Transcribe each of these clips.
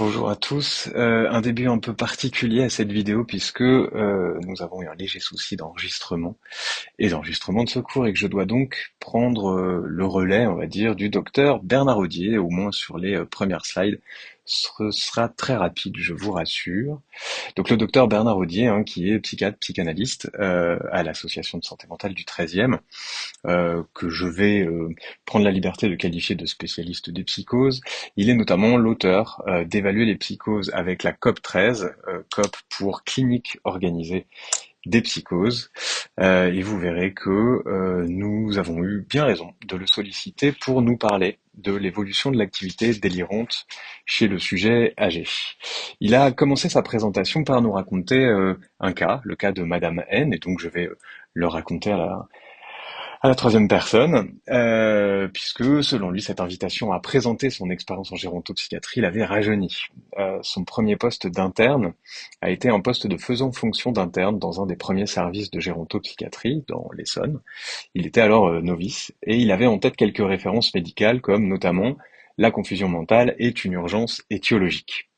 Bonjour à tous. Un début un peu particulier à cette vidéo puisque nous avons eu un léger souci d'enregistrement et d'enregistrement de secours et que je dois donc prendre le relais, on va dire, du docteur Bernard Audier, au moins sur les premières slides. Ce sera très rapide, je vous rassure. Donc le docteur Bernard Audier, hein, qui est psychiatre, psychanalyste à l'Association de santé mentale du 13e, que je vais prendre la liberté de qualifier de spécialiste des psychoses. Il est notamment l'auteur d'Évaluer les psychoses avec la COP13, COP pour clinique organisée des psychoses, et vous verrez que nous avons eu bien raison de le solliciter pour nous parler de l'évolution de l'activité délirante chez le sujet âgé. Il a commencé sa présentation par nous raconter un cas, le cas de Madame N, et donc je vais le raconter à la troisième personne, puisque selon lui, cette invitation à présenter son expérience en gérontopsychiatrie l'avait rajeuni. Son premier poste d'interne a été un poste de faisant fonction d'interne dans un des premiers services de gérontopsychiatrie, dans l'Essonne. Il était alors novice, et il avait en tête quelques références médicales, comme notamment la confusion mentale est une urgence étiologique.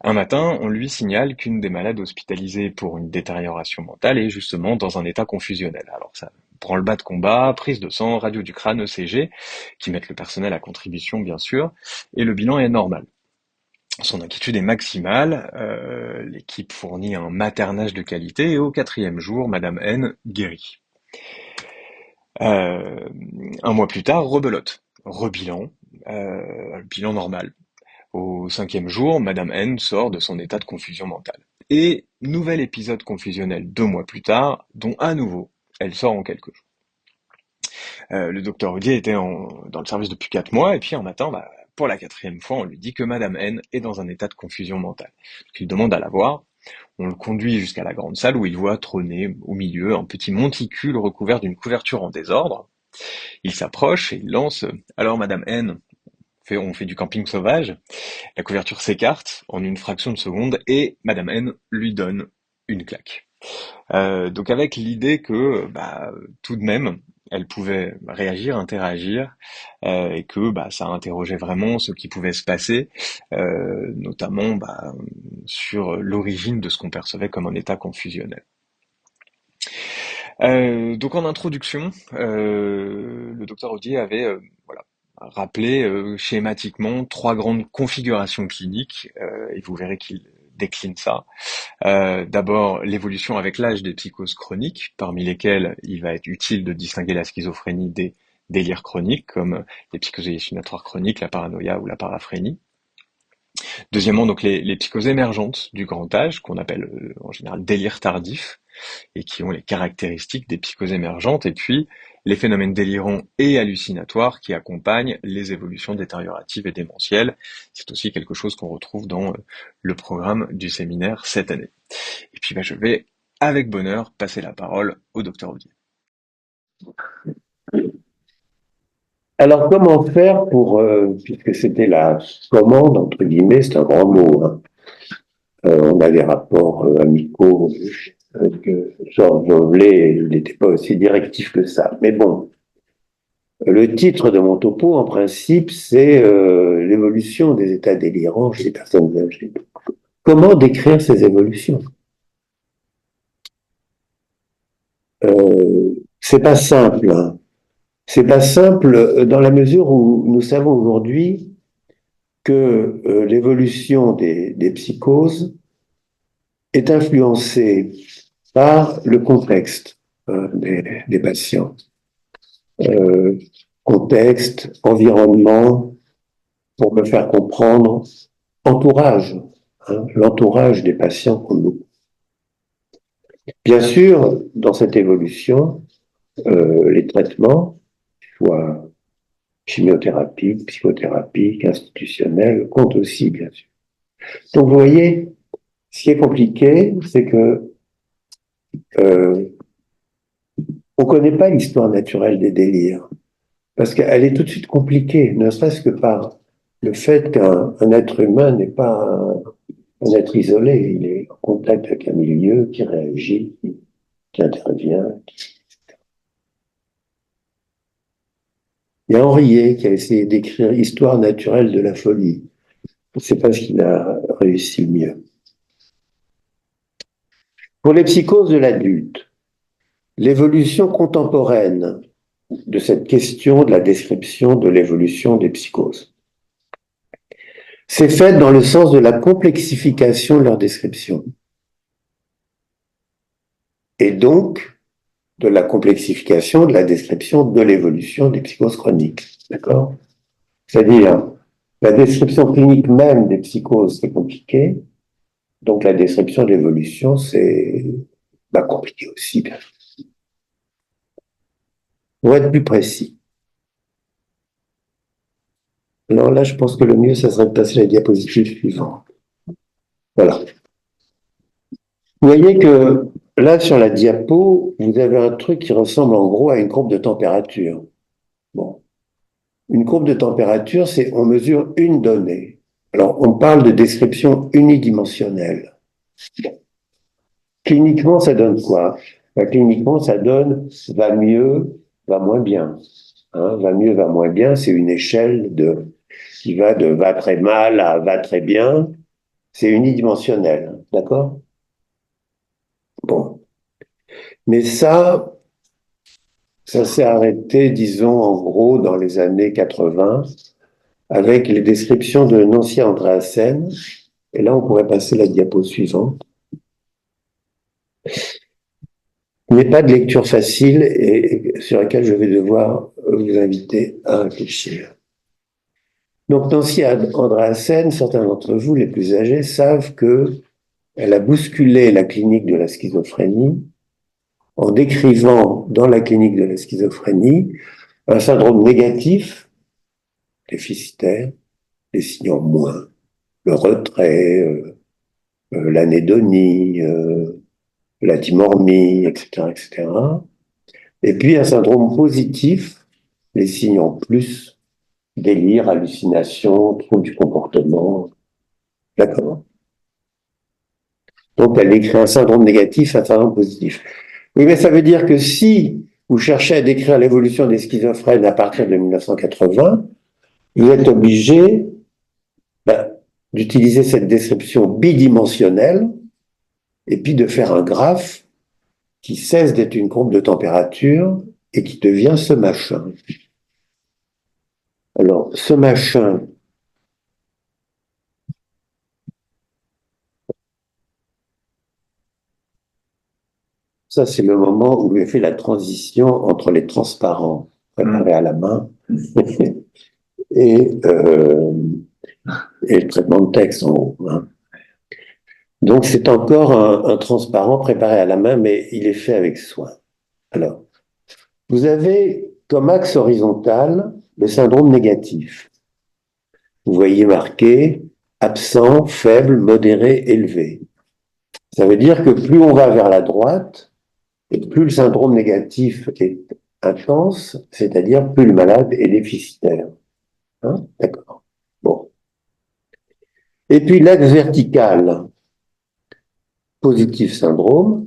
Un matin, on lui signale qu'une des malades hospitalisées pour une détérioration mentale est justement dans un état confusionnel. Alors ça branle-bas de combat, prise de sang, radio du crâne, ECG, qui mettent le personnel à contribution bien sûr, et le bilan est normal. Son inquiétude est maximale, l'équipe fournit un maternage de qualité et au 4e jour, Madame N guérit. Euh, un mois plus tard, rebelote, rebilan, bilan normal. Au 5e jour, Madame N sort de son état de confusion mentale. Et nouvel épisode confusionnel 2 mois plus tard, dont à nouveau, elle sort en quelques jours. Le docteur Audier était dans le service depuis 4 mois, et puis un matin, pour la 4e fois, on lui dit que Madame N est dans un état de confusion mentale. Donc, il demande à la voir. On le conduit jusqu'à la grande salle où il voit trôner au milieu un petit monticule recouvert d'une couverture en désordre. Il s'approche et il lance Alors Madame N, on fait du camping sauvage. La couverture s'écarte en une fraction de seconde et Madame N lui donne une claque. Donc avec l'idée que tout de même elle pouvait réagir, interagir, et que ça interrogeait vraiment ce qui pouvait se passer, notamment sur l'origine de ce qu'on percevait comme un état confusionnel. Donc en introduction, le docteur Audier avait voilà, rappelé schématiquement 3 grandes configurations cliniques, et vous verrez qu'il décline ça. D'abord, l'évolution avec l'âge des psychoses chroniques, parmi lesquelles il va être utile de distinguer la schizophrénie des délires chroniques, comme les psychoses hallucinatoires chroniques, la paranoïa ou la paraphrénie. Deuxièmement, donc les psychoses émergentes du grand âge, qu'on appelle en général délire tardif, et qui ont les caractéristiques des psychoses émergentes, et puis les phénomènes délirants et hallucinatoires qui accompagnent les évolutions détérioratives et démentielles. C'est aussi quelque chose qu'on retrouve dans le programme du séminaire cette année. Et puis je vais, avec bonheur, passer la parole au docteur Audier. Alors, comment faire pour, puisque c'était la commande, entre guillemets, c'est un grand mot, hein. On a des rapports amicaux que Georges Jovelet, il n'était pas aussi directif que ça. Mais bon, le titre de mon topo, en principe, c'est l'évolution des états délirants chez les personnes âgées. Comment décrire ces évolutions? C'est pas simple, hein. C'est pas simple dans la mesure où nous savons aujourd'hui que l'évolution des psychoses est influencée par le contexte des patients. Euh, Contexte, environnement, pour me faire comprendre, entourage, hein, l'entourage des patients comme nous. Bien sûr, dans cette évolution, les traitements, soit chimiothérapie, psychothérapie, institutionnelle, comptent aussi, bien sûr. Donc, vous voyez, ce qui est compliqué, c'est que on ne connaît pas l'histoire naturelle des délires, parce qu'elle est tout de suite compliquée, ne serait-ce que par le fait qu'un être humain n'est pas un être isolé, il est en contact avec un milieu qui réagit, qui intervient. Il y a Henriet qui a essayé d'écrire Histoire naturelle de la folie. c'est pas ce qu'il a réussi le mieux. Pour les psychoses de l'adulte, l'évolution contemporaine de cette question de la description de l'évolution des psychoses s'est faite dans le sens de la complexification de leur description. Et donc, de la complexification de la description de l'évolution des psychoses chroniques. D'accord? C'est-à-dire, la description clinique même des psychoses, c'est compliqué. Donc, la description de l'évolution, c'est compliqué aussi. Pour être plus précis. Alors là, je pense que le mieux, ça serait de passer à la diapositive suivante. Voilà. Vous voyez que là, sur la diapo, vous avez un truc qui ressemble en gros à une courbe de température. Bon. Une courbe de température, c'est on mesure une donnée. Alors, on parle de description unidimensionnelle. Bon. Cliniquement, ça donne quoi? Cliniquement, ça donne va mieux, va moins bien. Hein, va mieux, va moins bien, c'est une échelle qui va de va très mal à va très bien. C'est unidimensionnel, d'accord? Bon. Mais ça s'est arrêté, disons, en gros, dans les années 80, avec les descriptions de Nancy Andréassen. Et là, on pourrait passer la diapo suivante. Il n'est pas de lecture facile et sur laquelle je vais devoir vous inviter à réfléchir. Donc, Nancy Andréassen, certains d'entre vous, les plus âgés, savent qu'elle a bousculé la clinique de la schizophrénie en décrivant dans la clinique de la schizophrénie un syndrome négatif, déficitaire, les signes en moins, le retrait, l'anédonie, la dimormie, etc., etc. Et puis un syndrome positif, les signes en plus, délire, hallucination, trouble du comportement. D'accord? Donc elle décrit un syndrome négatif, un syndrome positif. Oui, mais ça veut dire que si vous cherchez à décrire l'évolution des schizophrènes à partir de 1980, vous êtes obligé d'utiliser cette description bidimensionnelle et puis de faire un graphe qui cesse d'être une courbe de température et qui devient ce machin. Alors, ce machin, ça c'est le moment où j'ai fait la transition entre les transparents préparés à la main et le traitement de texte en haut. Hein. Donc c'est encore un transparent préparé à la main, mais il est fait avec soin. Alors, vous avez comme axe horizontal le syndrome négatif. Vous voyez marqué absent, faible, modéré, élevé. Ça veut dire que plus on va vers la droite, et plus le syndrome négatif est intense, c'est-à-dire plus le malade est déficitaire. Hein? D'accord. Bon. Et puis l'axe vertical, positif syndrome,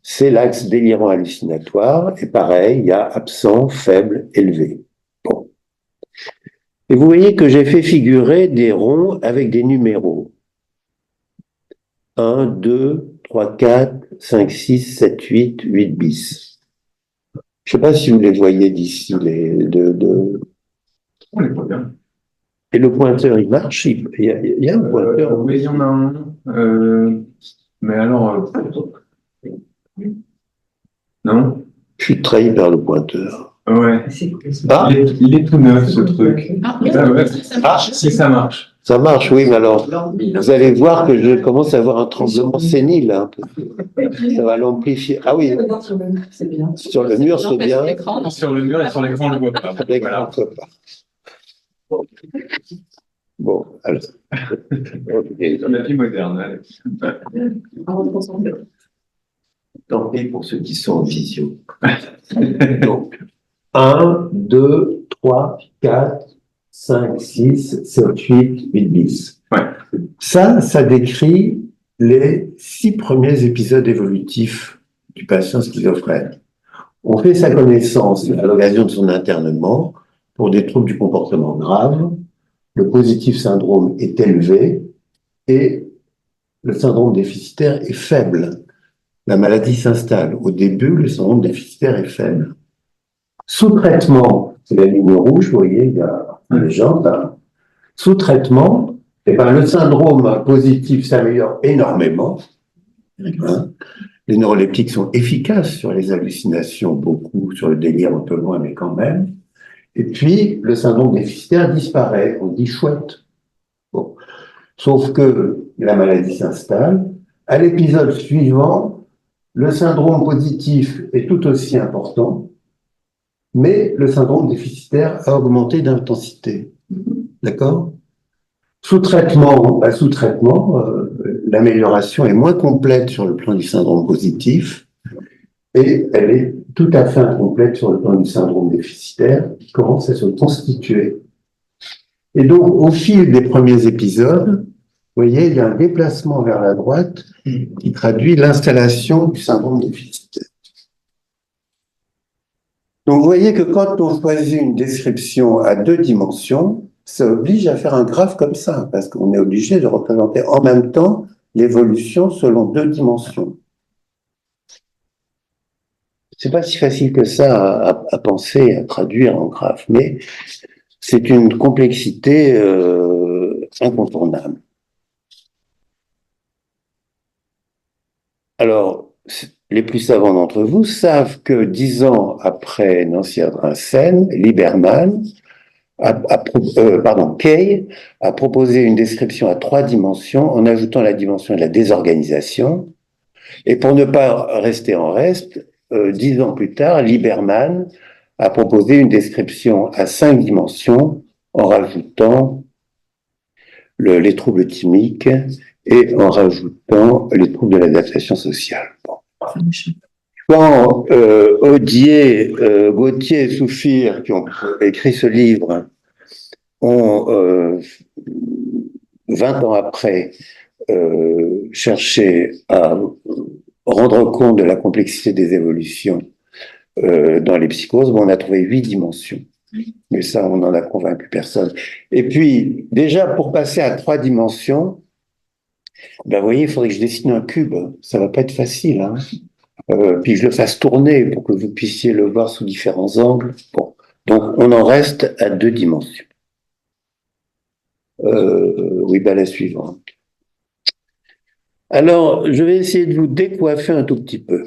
c'est l'axe délirant hallucinatoire, et pareil, il y a absent, faible, élevé. Bon. Et vous voyez que j'ai fait figurer des ronds avec des numéros. 1, 2, 3, 4, 5, 6, 7, 8, 8 bis. Je ne sais pas si vous les voyez d'ici, les deux. On les voit bien. Et le pointeur, il marche? Il y a un pointeur? Oui, il y en a un. Mais alors... non? Je suis trahi par le pointeur. Ouais. Ah, il est tout neuf, ce truc. Si ça marche. Ça marche, oui, mais alors, vous allez voir que je commence à avoir un tremblement sénile. Un peu. Ça va l'amplifier. Ah oui, sur le mur, c'est bien. Sur le mur et sur l'écran, on ne le voit pas. L'écran, on ne voit pas. Bon, alors. Okay. La vie moderne. Allez. Tant pis pour ceux qui sont en visio. Donc, 1, 2, 3, 4, 5, 6, 7, 8, 8 bis. Ouais. Ça décrit les 6 premiers épisodes évolutifs du patient schizophrène. On fait sa connaissance à l'occasion de son internement pour des troubles du comportement graves. le positif syndrome est élevé et le syndrome déficitaire est faible. La maladie s'installe. Au début, le syndrome déficitaire est faible. Sous traitement, c'est la ligne rouge, vous voyez, il y a une légende. Hein. Sous traitement, eh ben, le syndrome positif s'améliore énormément. Hein. Les neuroleptiques sont efficaces sur les hallucinations, beaucoup sur le délire un peu loin, mais quand même. Et puis, le syndrome déficitaire disparaît. On dit chouette. Bon. Sauf que la maladie s'installe. À l'épisode suivant, le syndrome positif est tout aussi important, mais le syndrome déficitaire a augmenté d'intensité. D'accord ? Sous traitement, l'amélioration est moins complète sur le plan du syndrome positif et elle est tout à fait incomplète sur le plan du syndrome déficitaire qui commence à se constituer. Et donc, au fil des premiers épisodes, vous voyez, il y a un déplacement vers la droite qui traduit l'installation du syndrome déficitaire. Donc, vous voyez que quand on choisit une description à 2 dimensions, ça oblige à faire un graphe comme ça, parce qu'on est obligé de représenter en même temps l'évolution selon 2 dimensions. C'est pas si facile que ça à penser, à traduire en graphe, mais c'est une complexité incontournable. Alors, les plus savants d'entre vous savent que 10 ans après Nancy Andriessen, Lieberman, Kay a proposé une description à 3 dimensions en ajoutant la dimension de la désorganisation. Et pour ne pas rester en reste, 10 ans plus tard, Lieberman a proposé une description à 5 dimensions en rajoutant les troubles thymiques et en rajoutant les troubles de l'adaptation sociale. Bon. Quand Odier, Gauthier et Soufir, qui ont écrit ce livre, ont, 20 ans après, cherché à rendre compte de la complexité des évolutions dans les psychoses, on a trouvé 8 dimensions. Mais ça, on n'en a convaincu personne. Et puis, déjà, pour passer à 3 dimensions, ben, vous voyez, il faudrait que je dessine un cube. Ça va pas être facile, hein. Puis je le fasse tourner pour que vous puissiez le voir sous différents angles. Bon. Donc, on en reste à 2 dimensions. Oui, ben la suivante. Alors, je vais essayer de vous décoiffer un tout petit peu.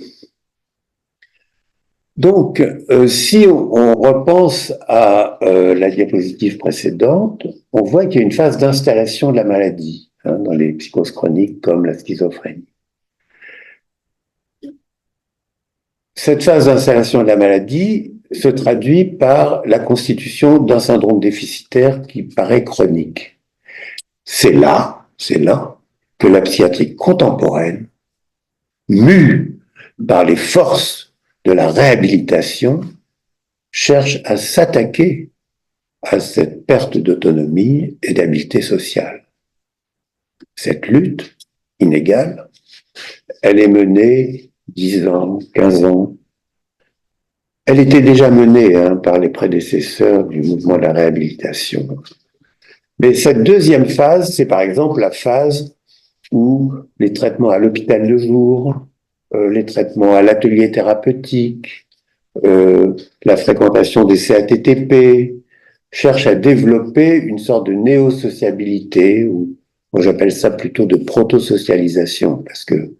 Donc, si on repense à la diapositive précédente, on voit qu'il y a une phase d'installation de la maladie hein, dans les psychoses chroniques comme la schizophrénie. Cette phase d'installation de la maladie se traduit par la constitution d'un syndrome déficitaire qui paraît chronique. C'est là que la psychiatrie contemporaine, mue par les forces de la réhabilitation, cherche à s'attaquer à cette perte d'autonomie et d'habileté sociale. Cette lutte inégale, elle est menée 10 ans, 15 ans. Elle était déjà menée par les prédécesseurs du mouvement de la réhabilitation. Mais cette deuxième phase, c'est par exemple la phase où les traitements à l'hôpital de jour, les traitements à l'atelier thérapeutique, la fréquentation des CATTP, cherchent à développer une sorte de néo-sociabilité, ou moi j'appelle ça plutôt de proto-socialisation, parce que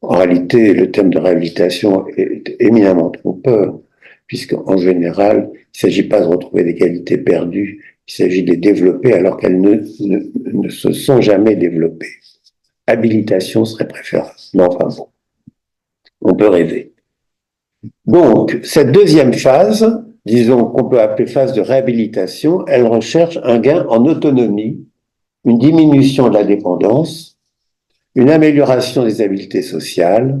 en réalité, le terme de réhabilitation est éminemment trompeur, puisqu'en général, il ne s'agit pas de retrouver des qualités perdues, il s'agit de les développer alors qu'elles ne se sont jamais développées. Habilitation serait préférable. Mais enfin bon, on peut rêver. Donc, cette deuxième phase, disons qu'on peut appeler phase de réhabilitation, elle recherche un gain en autonomie, une diminution de la dépendance, une amélioration des habiletés sociales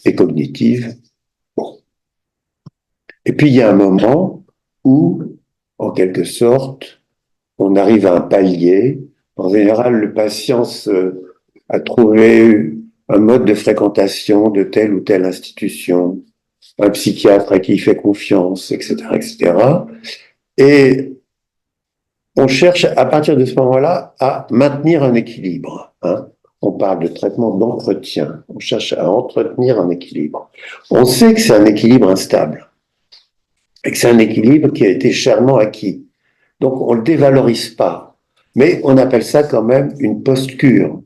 et cognitives. Bon. Et puis, il y a un moment où, en quelque sorte, on arrive à un palier. En général, le patient a trouvé un mode de fréquentation de telle ou telle institution, un psychiatre à qui il fait confiance, etc., etc. Et on cherche à partir de ce moment-là à maintenir un équilibre. Hein. On parle de traitement d'entretien. On cherche à entretenir un équilibre. On sait que c'est un équilibre instable et que c'est un équilibre qui a été chèrement acquis. Donc on ne le dévalorise pas. Mais on appelle ça quand même une post-cure,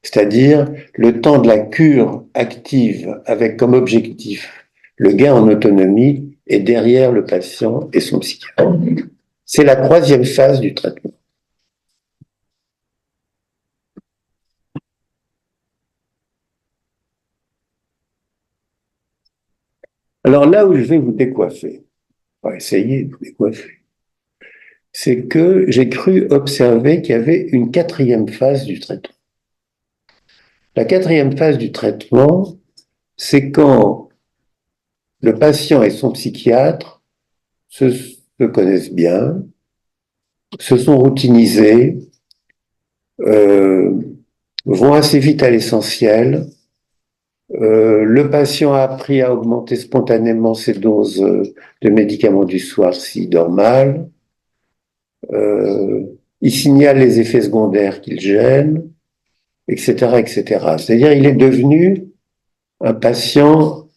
c'est-à-dire le temps de la cure active avec comme objectif le gain en autonomie est derrière le patient et son psychiatre. C'est la troisième phase du traitement. Alors là où je vais vous décoiffer, on va essayer de vous décoiffer, c'est que j'ai cru observer qu'il y avait une quatrième phase du traitement. La quatrième phase du traitement, c'est quand le patient et son psychiatre se connaissent bien, se sont routinisés, euh, vont assez vite à l'essentiel. Le patient a appris à augmenter spontanément ses doses de médicaments du soir s'il dort mal. Il signale les effets secondaires qu'il gêne, etc., etc. C'est-à-dire, il est devenu un patient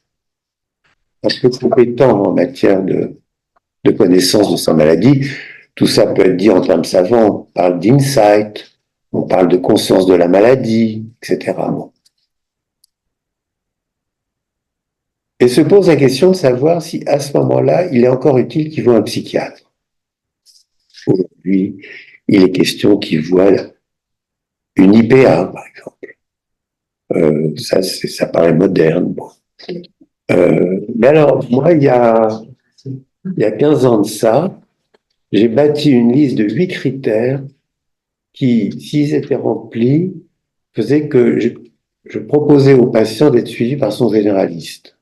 un peu compétent en matière de connaissance de sa maladie. Tout ça peut être dit en termes savants. On parle d'insight, on parle de conscience de la maladie, etc. Bon. Et se pose la question de savoir si, à ce moment-là, il est encore utile qu'il voit un psychiatre. Aujourd'hui, il est question qu'il voit une IPA, par exemple. Ça paraît moderne. Bon. Mais alors, moi, il y a 15 ans de ça, j'ai bâti une liste de 8 critères qui, s'ils étaient remplis, faisaient que je proposais au patient d'être suivi par son généraliste.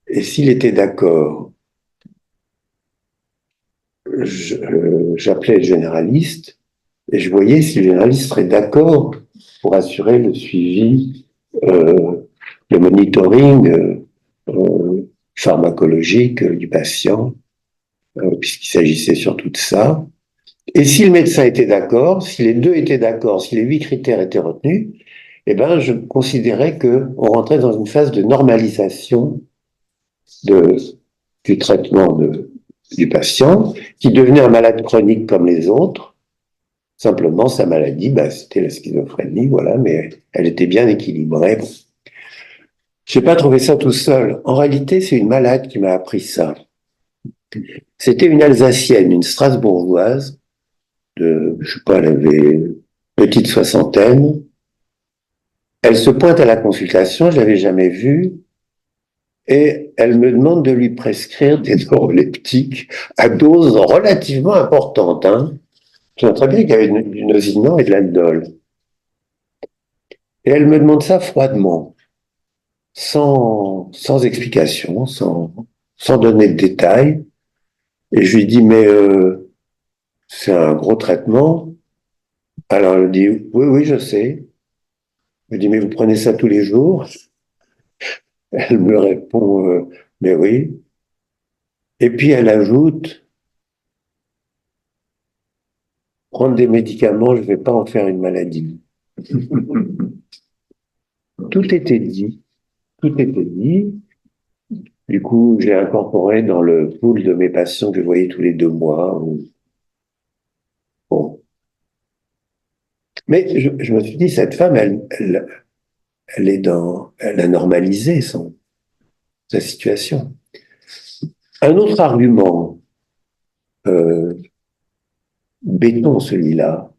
Et s'il était d'accord, j'appelais le généraliste et je voyais si le généraliste serait d'accord pour assurer le suivi, le monitoring pharmacologique du patient, puisqu'il s'agissait surtout de ça. Et si le médecin était d'accord, si les deux étaient d'accord, si les 8 critères étaient retenus, eh ben, je considérais qu'on rentrait dans une phase de normalisation de, du traitement du patient, qui devenait un malade chronique comme les autres. Simplement, sa maladie, c'était la schizophrénie, voilà, mais elle était bien équilibrée. Bon. Je n'ai pas trouvé ça tout seul. En réalité, c'est une malade qui m'a appris ça. C'était une Alsacienne, une Strasbourgeoise, je sais pas, elle avait petite soixantaine. Elle se pointe à la consultation, je l'avais jamais vue, et elle me demande de lui prescrire des neuroleptiques à dose relativement importante. Hein. Je sais très bien qu'il y avait du Nosinan et de l'Aldol. Et elle me demande ça froidement, sans explication, sans donner de détails. Et je lui dis, mais c'est un gros traitement. Alors elle dit, oui, oui, je sais. Je lui dis, mais vous prenez ça tous les jours? Elle me répond, mais oui. Et puis elle ajoute, prendre des médicaments, je ne vais pas en faire une maladie. Tout était dit, tout était dit. Du coup, j'ai incorporé dans le pool de mes patients que je voyais tous les 2 mois. Bon. Mais je me suis dit, cette femme, elle a normalisé sa situation. Un autre argument, béton celui-là,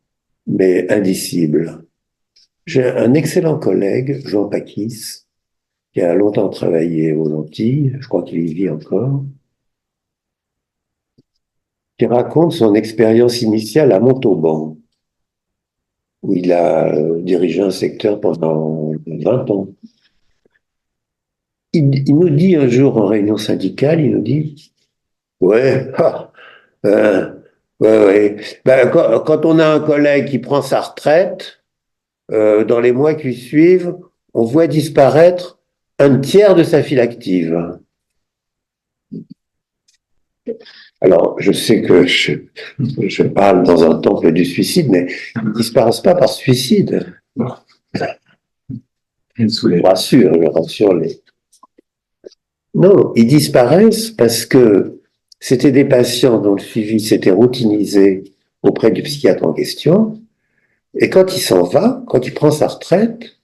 mais indicible. J'ai un excellent collègue, Jean Paquis, qui a longtemps travaillé aux Antilles, je crois qu'il y vit encore, qui raconte son expérience initiale à Montauban, où il a dirigé un secteur pendant 20 ans. Il nous dit un jour en réunion syndicale, il nous dit, ouais, euh, ouais. Ben, quand on a un collègue qui prend sa retraite, dans les mois qui suivent, on voit disparaître un tiers de sa file active. Alors, je sais que je parle dans un temple du suicide, mais ils ne disparaissent pas par suicide. Je rassure les... Non, ils disparaissent parce que c'était des patients dont le suivi s'était routinisé auprès du psychiatre en question, et quand il s'en va, quand il prend sa retraite,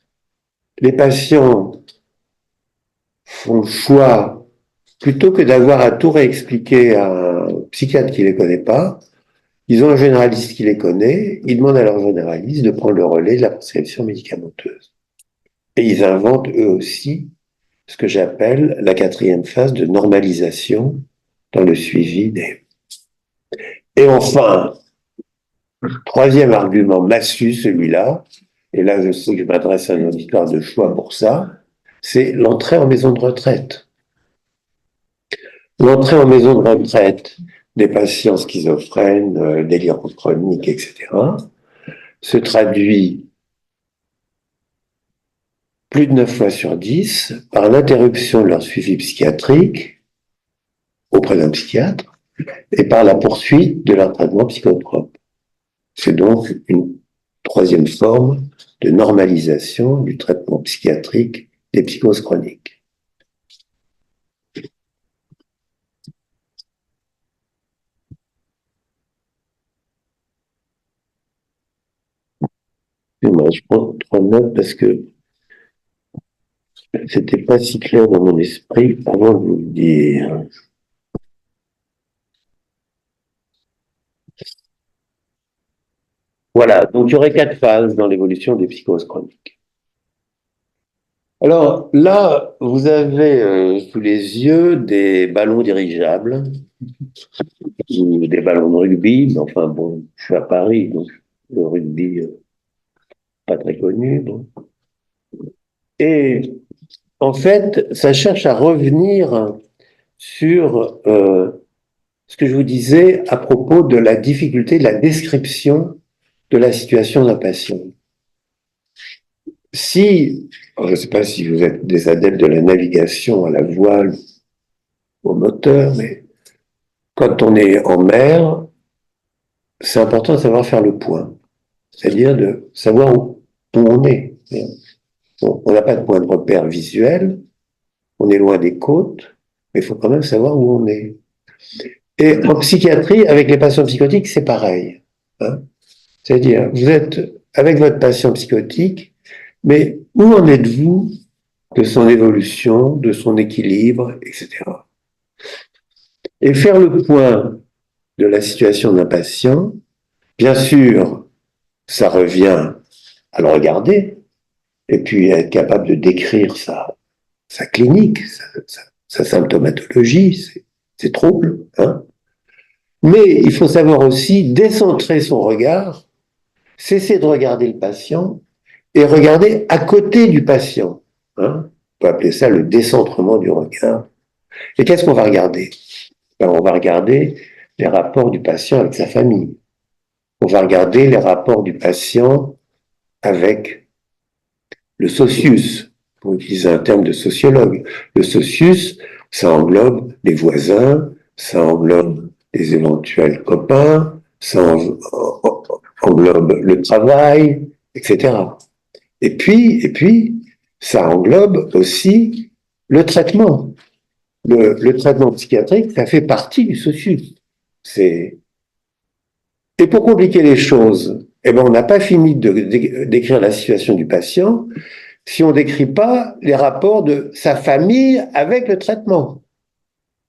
les patients font le choix, plutôt que d'avoir à tout réexpliquer à un psychiatre qui ne les connaît pas, ils ont un généraliste qui les connaît, ils demandent à leur généraliste de prendre le relais de la prescription médicamenteuse. Et ils inventent eux aussi ce que j'appelle la quatrième phase de normalisation dans le suivi des... Et enfin, troisième argument massue, celui-là, et là je sais que je m'adresse à un auditoire de choix pour ça, c'est l'entrée en maison de retraite. L'entrée en maison de retraite des patients schizophrènes, délirants chroniques, etc., se traduit plus de 9 fois sur 10 par l'interruption de leur suivi psychiatrique auprès d'un psychiatre et par la poursuite de leur traitement psychotrope. C'est donc une troisième forme de normalisation du traitement psychiatrique des psychoses chroniques. Moi, je prends 3 notes parce que c'était pas si clair dans mon esprit avant de vous le dire. Voilà, donc il y aurait 4 phases dans l'évolution des psychoses chroniques. Alors là, vous avez sous les yeux des ballons dirigeables, ou des ballons de rugby, mais enfin bon, je suis à Paris, donc le rugby, pas très connu. Bon. Et en fait, ça cherche à revenir sur ce que je vous disais à propos de la difficulté de la description de la situation d'un patient. Si, je ne sais pas si vous êtes des adeptes de la navigation à la voile, au moteur, mais quand on est en mer, c'est important de savoir faire le point, c'est-à-dire de savoir où on est. On n'a pas de point de repère visuel, on est loin des côtes, mais il faut quand même savoir où on est. Et en psychiatrie, avec les patients psychotiques, c'est pareil. Hein. C'est-à-dire, vous êtes avec votre patient psychotique, mais où en êtes-vous de son évolution, de son équilibre, etc. Et faire le point de la situation d'un patient, bien sûr, ça revient à le regarder, et puis être capable de décrire sa clinique, sa symptomatologie, ses troubles. Hein. Mais il faut savoir aussi décentrer son regard, cesser de regarder le patient et regarder à côté du patient. Hein. On peut appeler ça le décentrement du regard. Et qu'est-ce qu'on va regarder? Ben, on va regarder les rapports du patient avec sa famille. On va regarder les rapports du patient avec le socius, pour utiliser un terme de sociologue. Le socius, ça englobe les voisins, ça englobe les éventuels copains, ça englobe le travail, etc. Et puis, ça englobe aussi le traitement. Le traitement psychiatrique, ça fait partie du socius. Et pour compliquer les choses, eh ben, on n'a pas fini de décrire la situation du patient si on ne décrit pas les rapports de sa famille avec le traitement.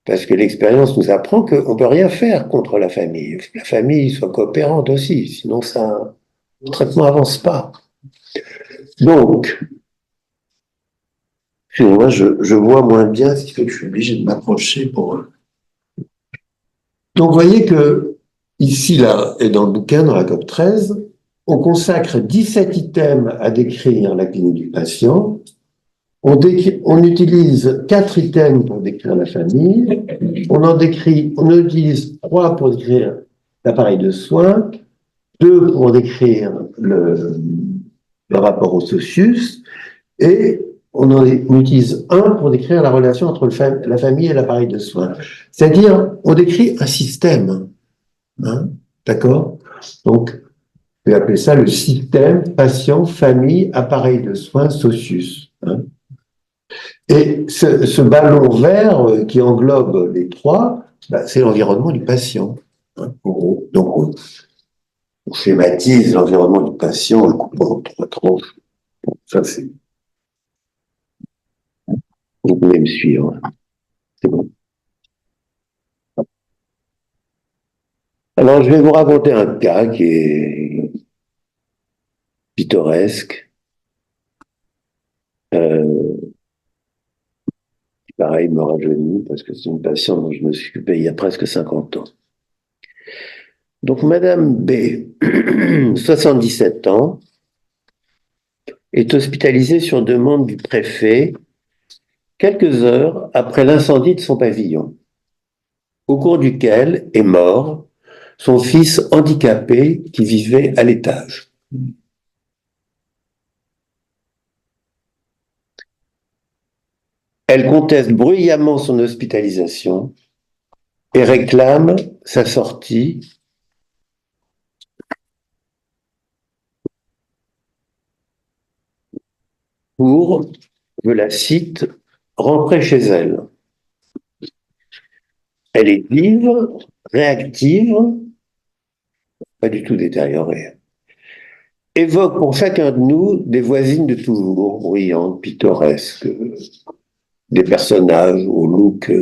Parce que l'expérience nous apprend qu'on ne peut rien faire contre la famille. Il faut que la famille soit coopérante aussi, sinon le traitement n'avance pas. Donc, excusez-moi, je vois moins bien, ce qui fait que je suis obligé de m'approcher pour... Donc, vous voyez que ici, là, et dans le bouquin, dans la COP 13, on consacre 17 items à décrire la clinique du patient. On utilise 4 items pour décrire la famille. On utilise 3 pour décrire l'appareil de soins, 2 pour décrire le rapport au socius, et on en utilise un pour décrire la relation entre la famille et l'appareil de soins. C'est-à-dire, on décrit un système. Hein, d'accord? Donc, je vais appeler ça le système patient, famille, appareil de soins, socius. Hein. Et ce ballon vert qui englobe les trois, bah, c'est l'environnement du patient. Hein, en gros. Donc, on schématise l'environnement du patient, on le coupe en trois tranches. Bon, ça, c'est. Vous pouvez me suivre. C'est bon. Alors, je vais vous raconter un cas qui est pittoresque. Pareil, me rajeunit parce que c'est une patiente dont je me suis occupé il y a presque 50 ans. Donc, Madame B, 77 ans, est hospitalisée sur demande du préfet quelques heures après l'incendie de son pavillon, au cours duquel est mort son fils handicapé qui vivait à l'étage. Elle conteste bruyamment son hospitalisation et réclame sa sortie pour, je la cite, rentrer chez elle. Elle est vive, réactive, pas du tout détériorée. Évoque pour chacun de nous des voisines de toujours, bruyantes, pittoresques, des personnages au look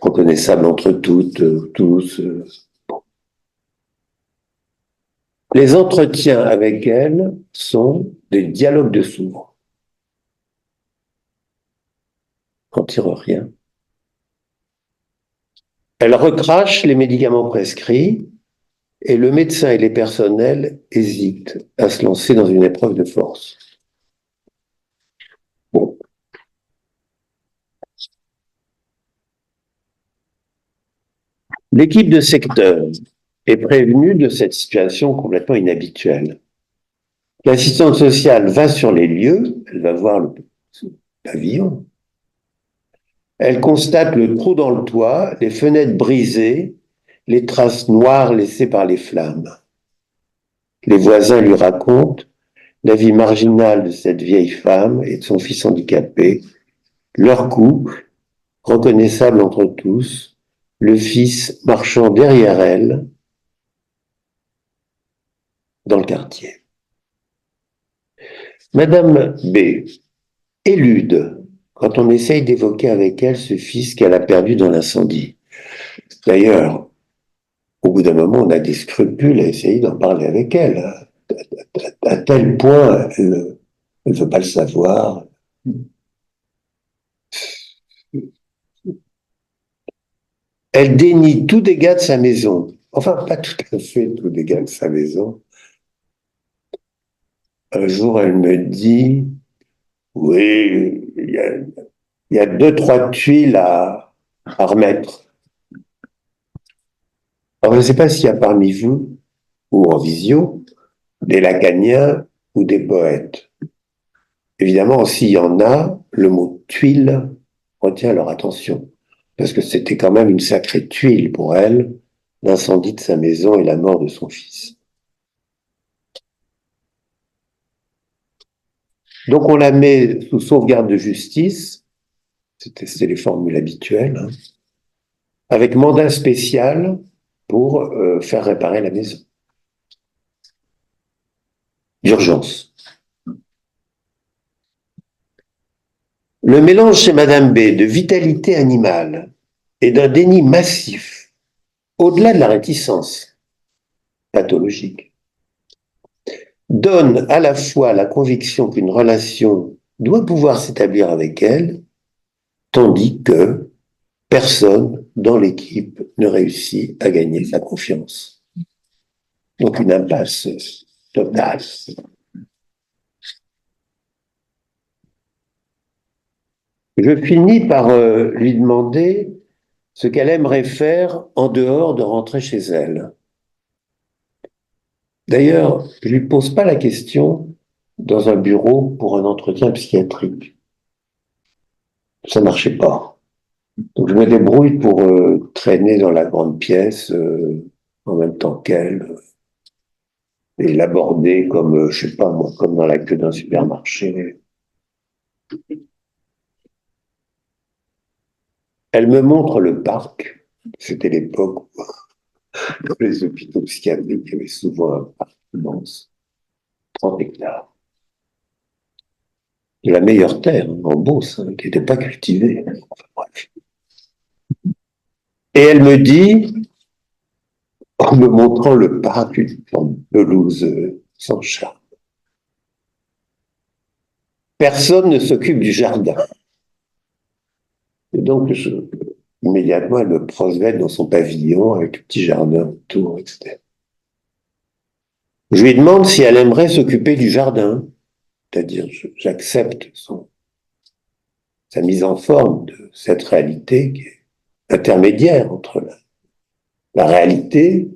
reconnaissables entre toutes, tous. Les entretiens avec elle sont des dialogues de sourds. On tire rien. Elle recrache les médicaments prescrits et le médecin et les personnels hésitent à se lancer dans une épreuve de force. Bon. L'équipe de secteur est prévenue de cette situation complètement inhabituelle. L'assistante sociale va sur les lieux, elle va voir le pavillon. Elle constate le trou dans le toit, les fenêtres brisées, les traces noires laissées par les flammes. Les voisins lui racontent la vie marginale de cette vieille femme et de son fils handicapé, leur couple, reconnaissable entre tous, le fils marchant derrière elle dans le quartier. Madame B élude quand on essaye d'évoquer avec elle ce fils qu'elle a perdu dans l'incendie. D'ailleurs, au bout d'un moment, on a des scrupules à essayer d'en parler avec elle. À tel point, elle ne veut pas le savoir. Elle dénie tout dégât de sa maison. Enfin, pas tout à fait tout dégât de sa maison. Un jour, elle me dit, oui, il y a deux, trois tuiles à remettre. Alors, je ne sais pas s'il y a parmi vous, ou en visio, des lacaniens ou des poètes. Évidemment, s'il y en a, le mot tuile retient leur attention, parce que c'était quand même une sacrée tuile pour elle, l'incendie de sa maison et la mort de son fils. Donc on la met sous sauvegarde de justice, c'était les formules habituelles, hein, avec mandat spécial pour faire réparer la maison. D'urgence. Le mélange chez Madame B de vitalité animale et d'un déni massif, au-delà de la réticence pathologique, donne à la fois la conviction qu'une relation doit pouvoir s'établir avec elle, tandis que personne dans l'équipe ne réussit à gagner sa confiance. Donc une impasse totale. Je finis par lui demander ce qu'elle aimerait faire en dehors de rentrer chez elle. D'ailleurs, je ne lui pose pas la question dans un bureau pour un entretien psychiatrique. Ça marchait pas. Donc je me débrouille pour traîner dans la grande pièce en même temps qu'elle et l'aborder comme, je sais pas moi, comme dans la queue d'un supermarché. Elle me montre le parc. C'était l'époque où dans les hôpitaux psychiatriques, il y avait souvent un parc immense, 30 hectares. De la meilleure terre, hein, en Beauce, hein, qui n'était pas cultivée. Enfin, bref. Et elle me dit, en me montrant le parc, une forme de pelouse sans charme, personne ne s'occupe du jardin. Et donc, immédiatement, elle me projette dans son pavillon avec le petit jardin autour, etc. Je lui demande si elle aimerait s'occuper du jardin, c'est-à-dire j'accepte sa mise en forme de cette réalité qui est intermédiaire entre la réalité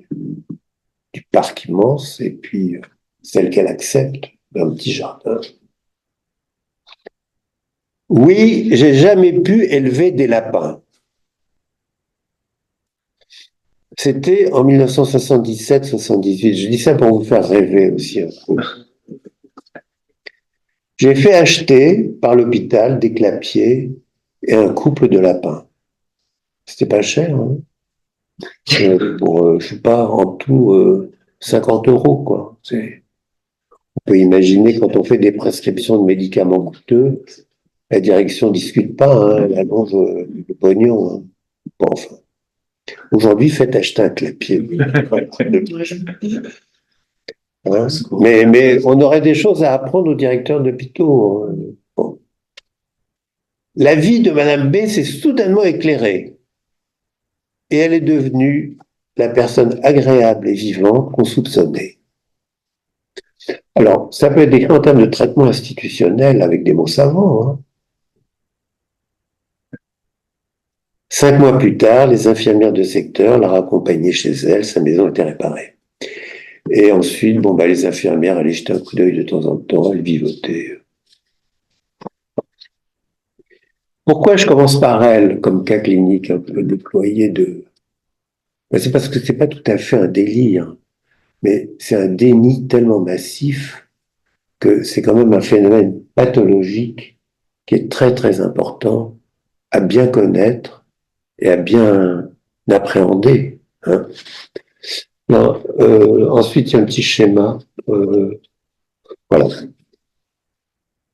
du parc immense et puis celle qu'elle accepte d'un petit jardin. Oui, j'ai jamais pu élever des lapins. C'était en 1977-78. Je dis ça pour vous faire rêver aussi un peu. J'ai fait acheter par l'hôpital des clapiers et un couple de lapins. C'était pas cher, hein, pour, je sais pas, en tout 50 euros, quoi. On peut imaginer quand on fait des prescriptions de médicaments coûteux, la direction discute pas, hein, elle allonge le pognon. Hein. Bon, enfin. Aujourd'hui, faites acheter un clapier. Hein, mais on aurait des choses à apprendre aux directeurs d'hôpitaux. Hein. Bon. La vie de Madame B s'est soudainement éclairée et elle est devenue la personne agréable et vivante qu'on soupçonnait. Alors, ça peut être décrit en termes de traitement institutionnel avec des mots savants. Hein. 5 mois plus tard, les infirmières de secteur la raccompagnaient chez elle, sa maison était réparée. Et ensuite, bon, bah, les infirmières allaient jeter un coup d'œil de temps en temps, elles vivotaient. Pourquoi je commence par elle, comme cas clinique un peu déployé de... Ben, c'est parce que c'est pas tout à fait un délire, mais c'est un déni tellement massif que c'est quand même un phénomène pathologique qui est très très important à bien connaître et à bien appréhender. Hein. Non, ensuite, il y a un petit schéma. Voilà.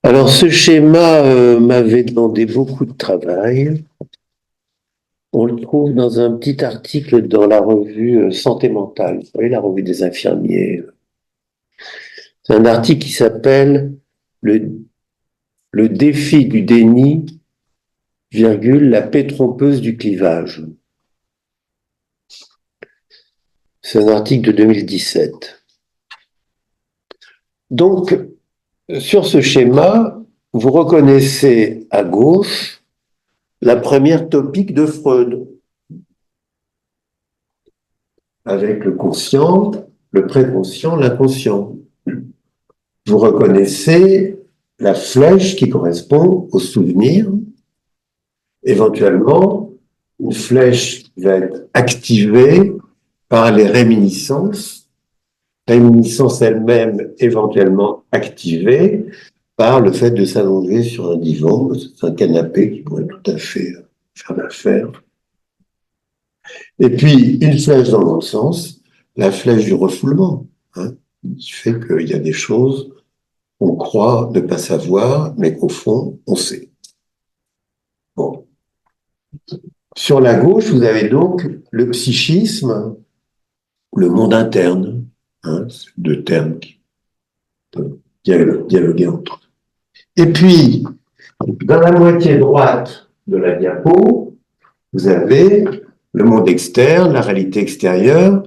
Alors, ce schéma m'avait demandé beaucoup de travail. On le trouve dans un petit article dans la revue Santé mentale. Vous voyez, la revue des infirmiers. C'est un article qui s'appelle le défi du déni, virgule, la paix trompeuse du clivage. C'est un article de 2017. Donc, sur ce schéma, vous reconnaissez à gauche la première topique de Freud, avec le conscient, le préconscient, l'inconscient. Vous reconnaissez la flèche qui correspond au souvenir, éventuellement une flèche qui va être activée par les réminiscences elle-même éventuellement activée par le fait de s'allonger sur un divan, c'est un canapé qui pourrait tout à fait faire l'affaire. Et puis, une flèche dans l'autre sens, la flèche du refoulement, hein, qui fait qu'il y a des choses qu'on croit ne pas savoir, mais qu'au fond, on sait. Bon. Sur la gauche, vous avez donc le psychisme, le monde interne, hein, deux termes qui peuvent dialoguer entre eux. Et puis, dans la moitié droite de la diapo, vous avez le monde externe, la réalité extérieure,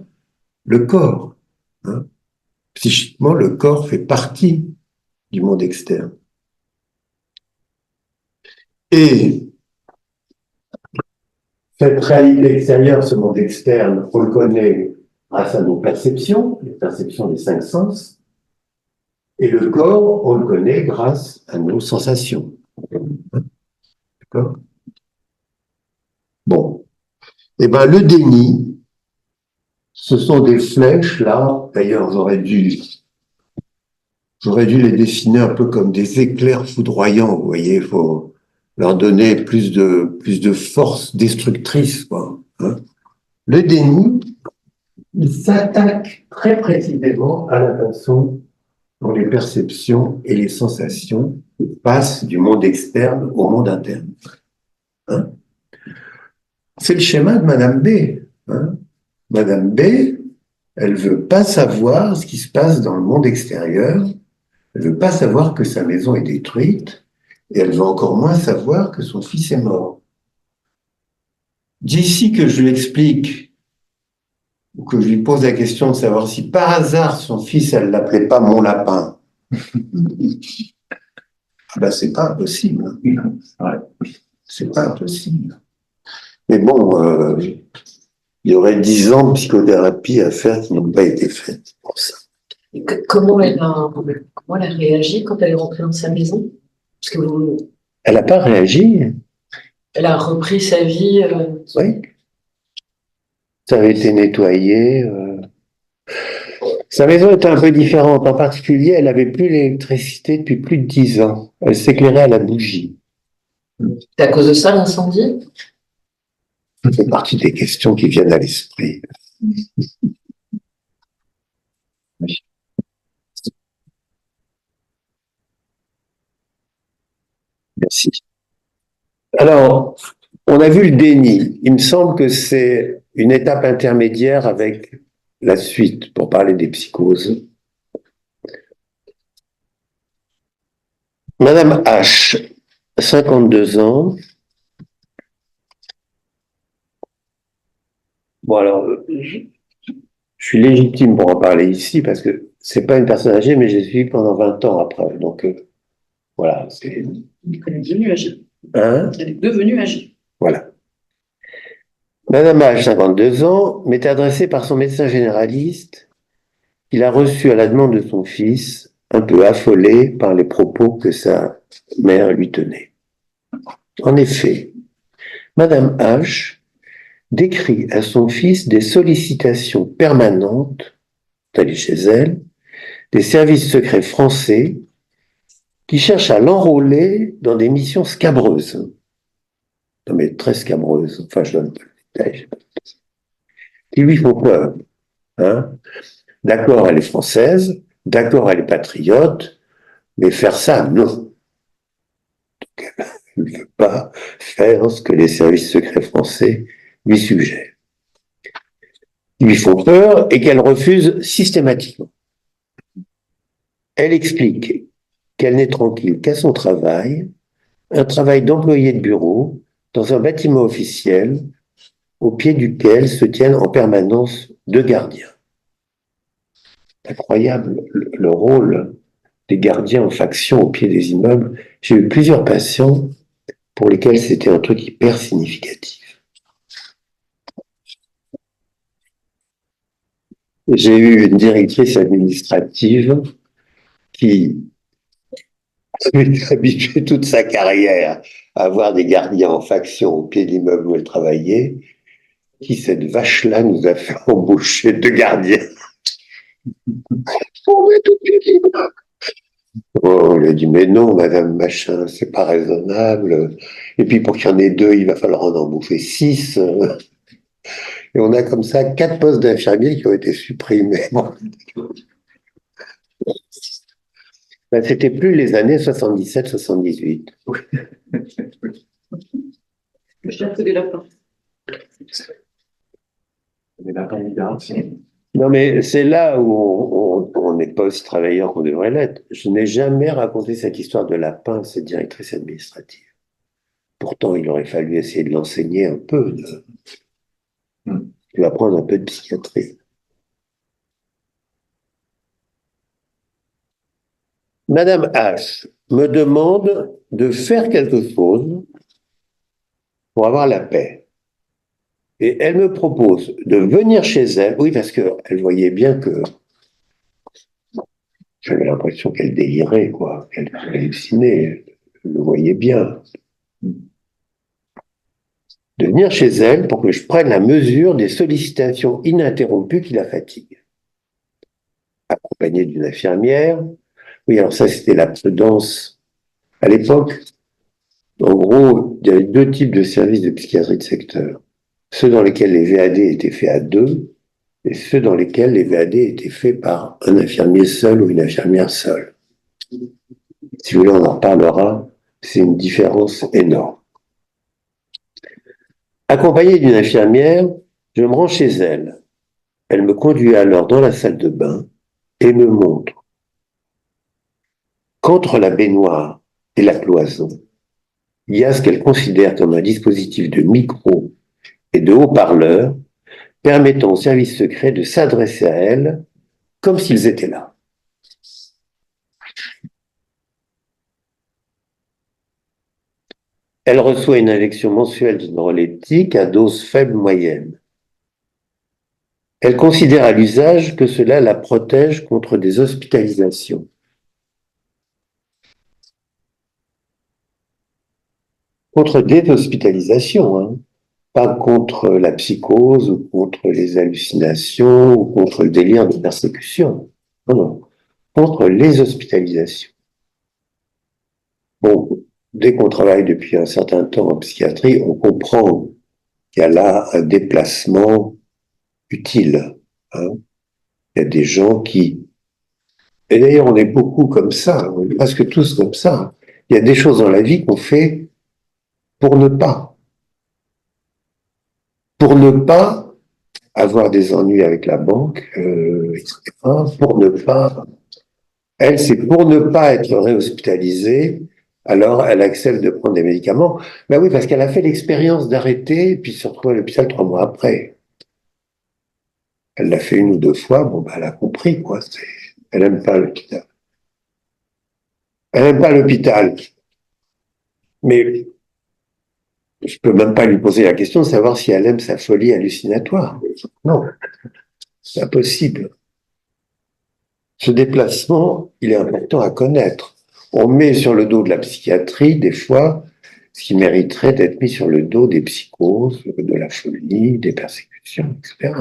le corps. Hein. Psychiquement, le corps fait partie du monde externe. Et cette réalité extérieure, ce monde externe, on le connaît grâce à nos perceptions, les perceptions des 5 sens. Et le corps, on le connaît grâce à nos sensations. D'accord? Bon. Eh bien, le déni, ce sont des flèches, là. D'ailleurs, j'aurais dû les dessiner un peu comme des éclairs foudroyants, vous voyez. Il faut leur donner plus de force destructrice, quoi. Hein. Le déni, il s'attaque très précisément à la façon dont les perceptions et les sensations passent du monde externe au monde interne. Hein. C'est le schéma de Madame B. Hein. Madame B, elle veut pas savoir ce qui se passe dans le monde extérieur, elle veut pas savoir que sa maison est détruite, et elle veut encore moins savoir que son fils est mort. D'ici que je lui explique, ou que je lui pose la question de savoir si par hasard son fils, elle l'appelait pas mon lapin, ah ben c'est pas impossible. Ouais. C'est pas impossible. Mais bon, il y aurait 10 ans de psychothérapie à faire qui n'ont pas été faites pour ça. Comment elle a réagi quand elle est rentrée dans sa maison? Parce que Elle n'a pas réagi. Elle a repris sa vie. Oui. Ça avait été nettoyé. Sa maison était un peu différente. En particulier, elle n'avait plus l'électricité depuis plus de 10 ans. Elle s'éclairait à la bougie. C'est à cause de ça l'incendie? Ça fait partie des questions qui viennent à l'esprit. Merci. Alors, on a vu le déni. Il me semble que c'est une étape intermédiaire avec la suite pour parler des psychoses. Madame H, 52 ans. Bon, alors, je suis légitime pour en parler ici parce que c'est pas une personne âgée, mais j'ai suivi pendant 20 ans après. Donc, voilà. Elle est devenue âgée. Hein? Elle est devenue âgée. Voilà. Madame H, 52 ans, m'est adressée par son médecin généraliste qu'il a reçu à la demande de son fils, un peu affolé par les propos que sa mère lui tenait. En effet, Madame H décrit à son fils des sollicitations permanentes, d'aller chez elle, des services secrets français qui cherchent à l'enrôler dans des missions scabreuses. Non mais très scabreuses, enfin je donne pas le détail, qui lui font peur. Hein. D'accord, elle est française, d'accord, elle est patriote, mais faire ça, non. Donc, elle ne veut pas faire ce que les services secrets français lui suggèrent. Ils lui font peur et qu'elle refuse systématiquement. Elle explique qu'elle n'est tranquille qu'à son travail, un travail d'employé de bureau dans un bâtiment officiel au pied duquel se tiennent en permanence 2 gardiens. Incroyable le rôle des gardiens en faction au pied des immeubles. J'ai eu plusieurs patients pour lesquels c'était un truc hyper significatif. J'ai eu une directrice administrative qui avait habitué toute sa carrière à avoir des gardiens en faction au pied de l'immeuble où elle travaillait, qui, cette vache-là, nous a fait embaucher 2 gardiens. On met tout de suite. Oh, on lui a dit, mais non, madame machin, c'est pas raisonnable. Et puis, pour qu'il y en ait 2, il va falloir en embaucher 6. Et on a comme ça 4 postes d'infirmiers qui ont été supprimés. Bon. Ben, c'était plus les années 77-78. Le chef des lapins. Non, mais c'est là où on n'est pas aussi travailleur qu'on devrait l'être. Je n'ai jamais raconté cette histoire de lapin à cette directrice administrative. Pourtant, il aurait fallu essayer de l'enseigner un peu, de apprendre un peu de psychiatrie. Madame H me demande de faire quelque chose pour avoir la paix. Et elle me propose de venir chez elle, oui, parce qu'elle voyait bien que J'avais l'impression qu'elle délirait, quoi, qu'elle hallucinait, je le voyais bien. De venir chez elle pour que je prenne la mesure des sollicitations ininterrompues qui la fatiguent. Accompagnée d'une infirmière. Oui, alors ça, c'était la prudence. À l'époque, en gros, il y avait deux types de services de psychiatrie de secteur. Ceux dans lesquels les VAD étaient faits à deux et ceux dans lesquels les VAD étaient faits par un infirmier seul ou une infirmière seule. Si vous voulez, on en reparlera. C'est une différence énorme. Accompagné d'une infirmière, je me rends chez elle. Elle me conduit alors dans la salle de bain et me montre qu'entre la baignoire et la cloison, il y a ce qu'elle considère comme un dispositif de micro et de haut-parleur permettant aux services secrets de s'adresser à elle comme s'ils étaient là. Elle reçoit une injection mensuelle de neuroleptique à dose faible moyenne. Elle considère à l'usage que cela la protège contre des hospitalisations. Contre des hospitalisations, hein, pas contre la psychose ou contre les hallucinations ou contre le délire de persécution. Non, non, contre les hospitalisations. Bon, dès qu'on travaille depuis un certain temps en psychiatrie, on comprend qu'il y a là un déplacement utile. Hein. Il y a des gens qui... Et d'ailleurs, on est beaucoup comme ça, on est presque tous comme ça. Il y a des choses dans la vie qu'on fait pour ne pas. Pour ne pas avoir des ennuis avec la banque, etc. Pour ne pas... Elle, c'est pour ne pas être réhospitalisée, alors elle accepte de prendre des médicaments. Ben oui, parce qu'elle a fait l'expérience d'arrêter, puis se retrouve à l'hôpital 3 mois après. Elle l'a fait une ou deux fois, bon, ben elle a compris, quoi. Elle n'aime pas l'hôpital. Elle n'aime pas l'hôpital. Mais je peux même pas lui poser la question de savoir si elle aime sa folie hallucinatoire. Non, c'est impossible. Ce déplacement, il est important à connaître. On met sur le dos de la psychiatrie, des fois, ce qui mériterait d'être mis sur le dos des psychoses, de la folie, des persécutions, etc.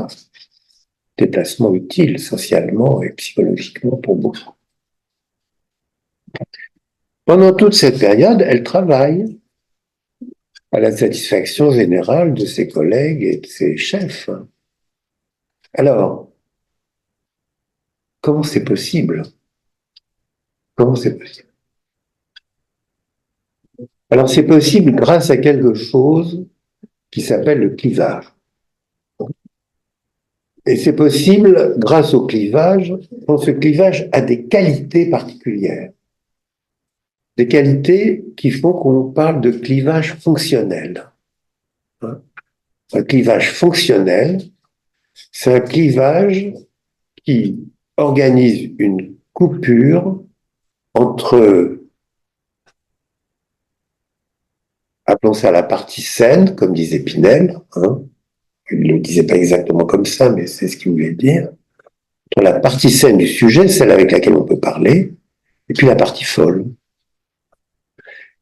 Déplacement utile socialement et psychologiquement pour beaucoup. Pendant toute cette période, elle travaille à la satisfaction générale de ses collègues et de ses chefs. Alors, comment c'est possible? Comment c'est possible? Alors, c'est possible grâce à quelque chose qui s'appelle le clivage. Et c'est possible grâce au clivage, quand ce clivage a des qualités particulières. Des qualités qui font qu'on parle de clivage fonctionnel. Un clivage fonctionnel, c'est un clivage qui organise une coupure entre, appelons ça la partie saine, comme disait Pinel, hein, il ne le disait pas exactement comme ça, mais c'est ce qu'il voulait dire, entre la partie saine du sujet, celle avec laquelle on peut parler, et puis la partie folle.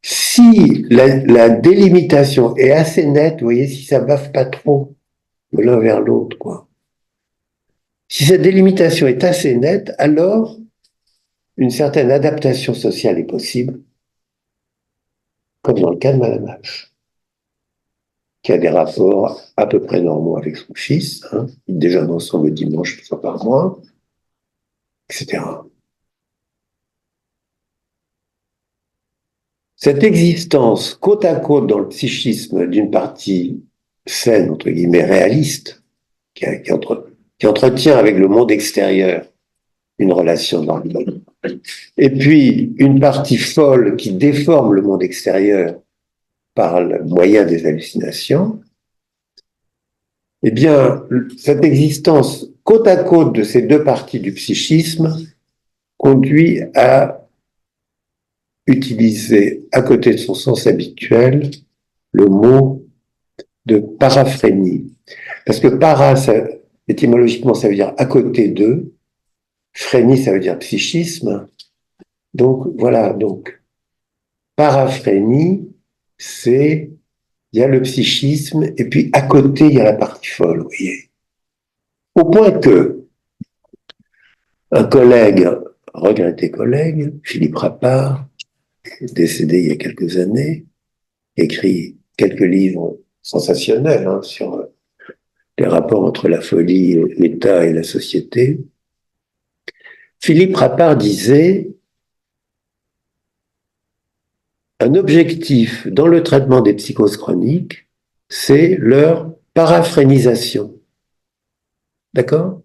Si la délimitation est assez nette, vous voyez, si ça baffe pas trop de l'un vers l'autre, quoi. Si cette délimitation est assez nette, alors une certaine adaptation sociale est possible, comme dans le cas de Madame H, qui a des rapports à peu près normaux avec son fils, hein, ils déjeunent ensemble le dimanche une fois par mois, etc. Cette existence côte à côte dans le psychisme d'une partie saine, entre guillemets, réaliste, qui entretient avec le monde extérieur une relation normale, et puis une partie folle qui déforme le monde extérieur par le moyen des hallucinations, eh bien, cette existence côte à côte de ces deux parties du psychisme conduit à utiliser à côté de son sens habituel le mot de paraphrénie. Parce que para, étymologiquement, ça veut dire à côté d'eux, phrénie, ça veut dire psychisme. Donc, voilà. Donc, paraphrénie, il y a le psychisme, et puis à côté, il y a la partie folle, vous voyez. Au point que un collègue, regretté collègue, Philippe Rapart, décédé il y a quelques années, écrit quelques livres sensationnels sur les rapports entre la folie, l'État et la société. Philippe Rapart disait: un objectif dans le traitement des psychoses chroniques, c'est leur paraphrénisation. D'accord?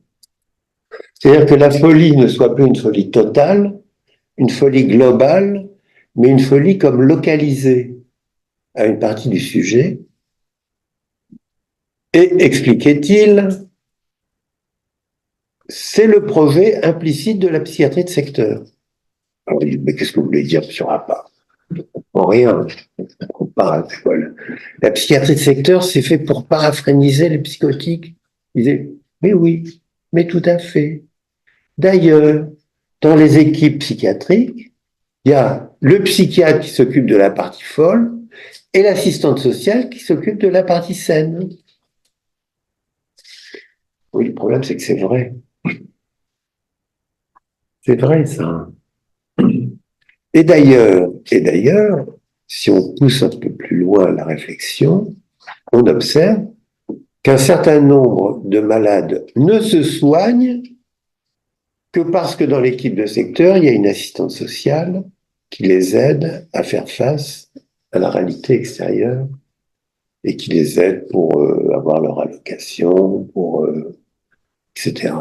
C'est-à-dire que la folie ne soit plus une folie totale, une folie globale, mais une folie comme localisée à une partie du sujet. Et, expliquait-il, c'est le projet implicite de la psychiatrie de secteur. Alors, il dit, mais qu'est-ce que vous voulez dire sur Rapart? Je ne comprends rien. La psychiatrie de secteur, c'est fait pour paraphréniser les psychotiques. Il disait, mais oui, mais tout à fait. D'ailleurs, dans les équipes psychiatriques, il y a le psychiatre qui s'occupe de la partie folle et l'assistante sociale qui s'occupe de la partie saine. Oui, le problème, c'est que c'est vrai. C'est vrai, ça. Et d'ailleurs, si on pousse un peu plus loin la réflexion, on observe qu'un certain nombre de malades ne se soignent que parce que dans l'équipe de secteur, il y a une assistante sociale qui les aide à faire face à la réalité extérieure et qui les aide pour avoir leur allocation, etc.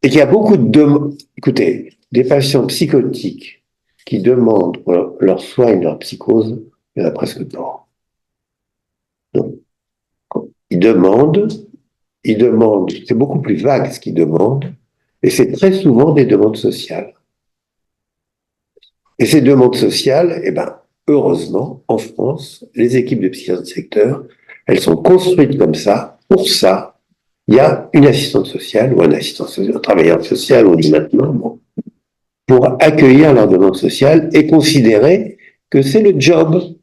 Et qu'il y a beaucoup de écoutez, des patients psychotiques qui demandent leur soin, leur psychose, il y en a presque pas. Donc, ils demandent, c'est beaucoup plus vague ce qu'ils demandent, et c'est très souvent des demandes sociales. Et ces demandes sociales, eh ben, heureusement, en France, les équipes de psychiatrie de secteur, elles sont construites comme ça. Pour ça, il y a une assistante sociale ou un travailleur social, on dit maintenant, bon, pour accueillir leurs demandes sociales et considérer que c'est le job.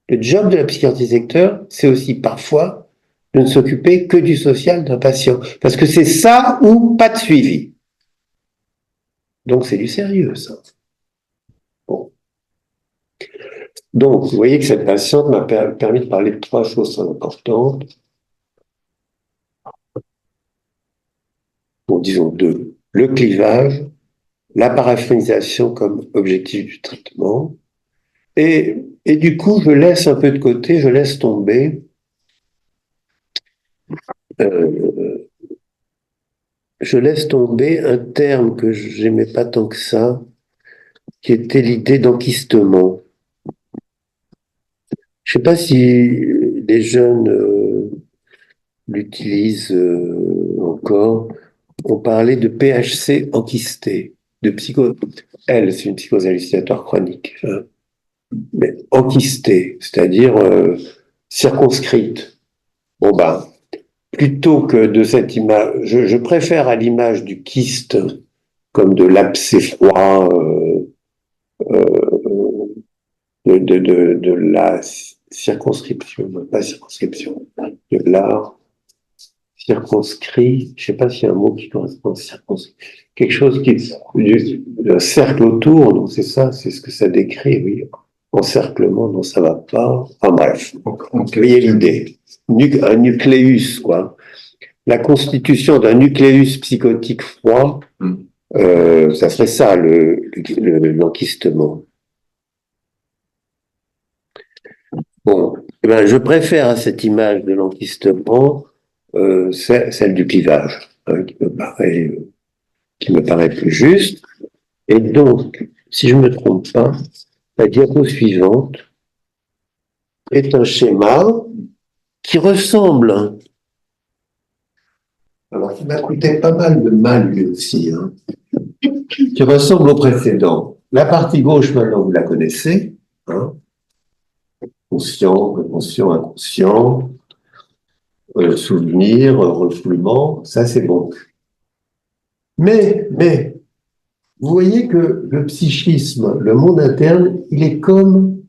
Le job de la psychiatrie de secteur, c'est aussi parfois de ne s'occuper que du social d'un patient. Parce que c'est ça ou pas de suivi. Donc c'est du sérieux, ça. Bon. Donc, vous voyez que cette patiente m'a permis de parler de trois choses très importantes. Bon, disons deux. Le clivage, la paraphrénisation comme objectif du traitement. Et du coup, je laisse un peu de côté, je laisse tomber un terme que j'aimais pas tant que ça, qui était l'idée d'enquistement. Je sais pas si les jeunes l'utilisent encore. On parlait de PHC enquisté, de psycho. Elle, c'est une psychose hallucinatoire chronique, hein, mais enquistée, c'est-à-dire circonscrite. Bon ben, plutôt que de cette image, je préfère à l'image du kyste comme de l'abcès froid, de la circonscription, pas circonscription, de l'art circonscrit, je ne sais pas s'il y a un mot qui correspond à circonscrit, quelque chose qui un cercle autour, donc c'est ça, c'est ce que ça décrit, oui. Encerclement, non, ça va pas. Enfin bref, vous voyez l'idée. Un nucléus, quoi. La constitution d'un nucléus psychotique froid, ça serait ça, l'enquistement. Bon, eh ben, je préfère à cette image de l'enquistement celle du clivage, hein, qui me paraît plus juste. Et donc, si je ne me trompe pas, la diapo suivante est un schéma qui ressemble, alors qui m'a coûté pas mal de mal lui aussi, hein, qui ressemble au précédent. La partie gauche, maintenant, vous la connaissez, hein, conscient, inconscient, souvenir, refoulement, ça c'est bon. Mais, vous voyez que le psychisme, le monde interne, il est comme,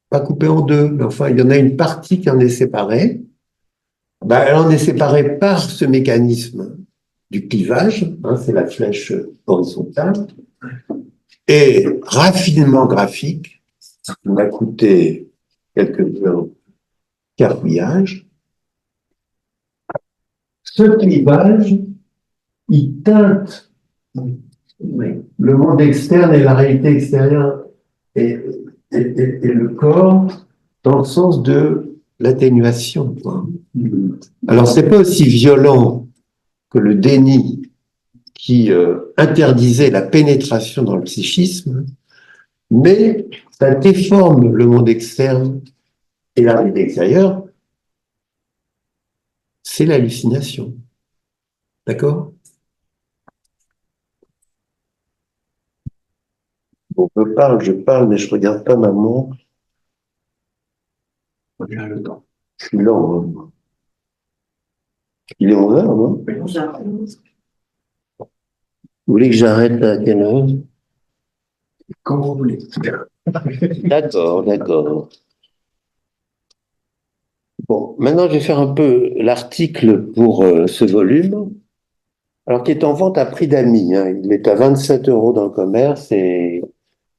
pas coupé en deux, mais enfin, il y en a une partie qui en est séparée. Ben, elle en est séparée par ce mécanisme du clivage, hein, c'est la flèche horizontale, et raffinement graphique, ça m'a coûté quelques heures de cafouillage. Ce clivage, il teinte le monde externe et la réalité extérieure et le corps dans le sens de l'atténuation. Alors, c'est pas aussi violent que le déni qui interdisait la pénétration dans le psychisme, mais ça déforme le monde externe et la réalité extérieure. C'est l'hallucination. D'accord? Bon, je parle, mais je regarde pas ma montre. Regarde le temps. Je suis lent, hein. Il est 11 heures, non? 11 heures. Vous voulez que j'arrête à quelle heure? Quand vous voulez. D'accord, d'accord. Bon, maintenant je vais faire un peu l'article pour ce volume, alors qui est en vente à prix d'amis, hein. Il est à 27 € dans le commerce et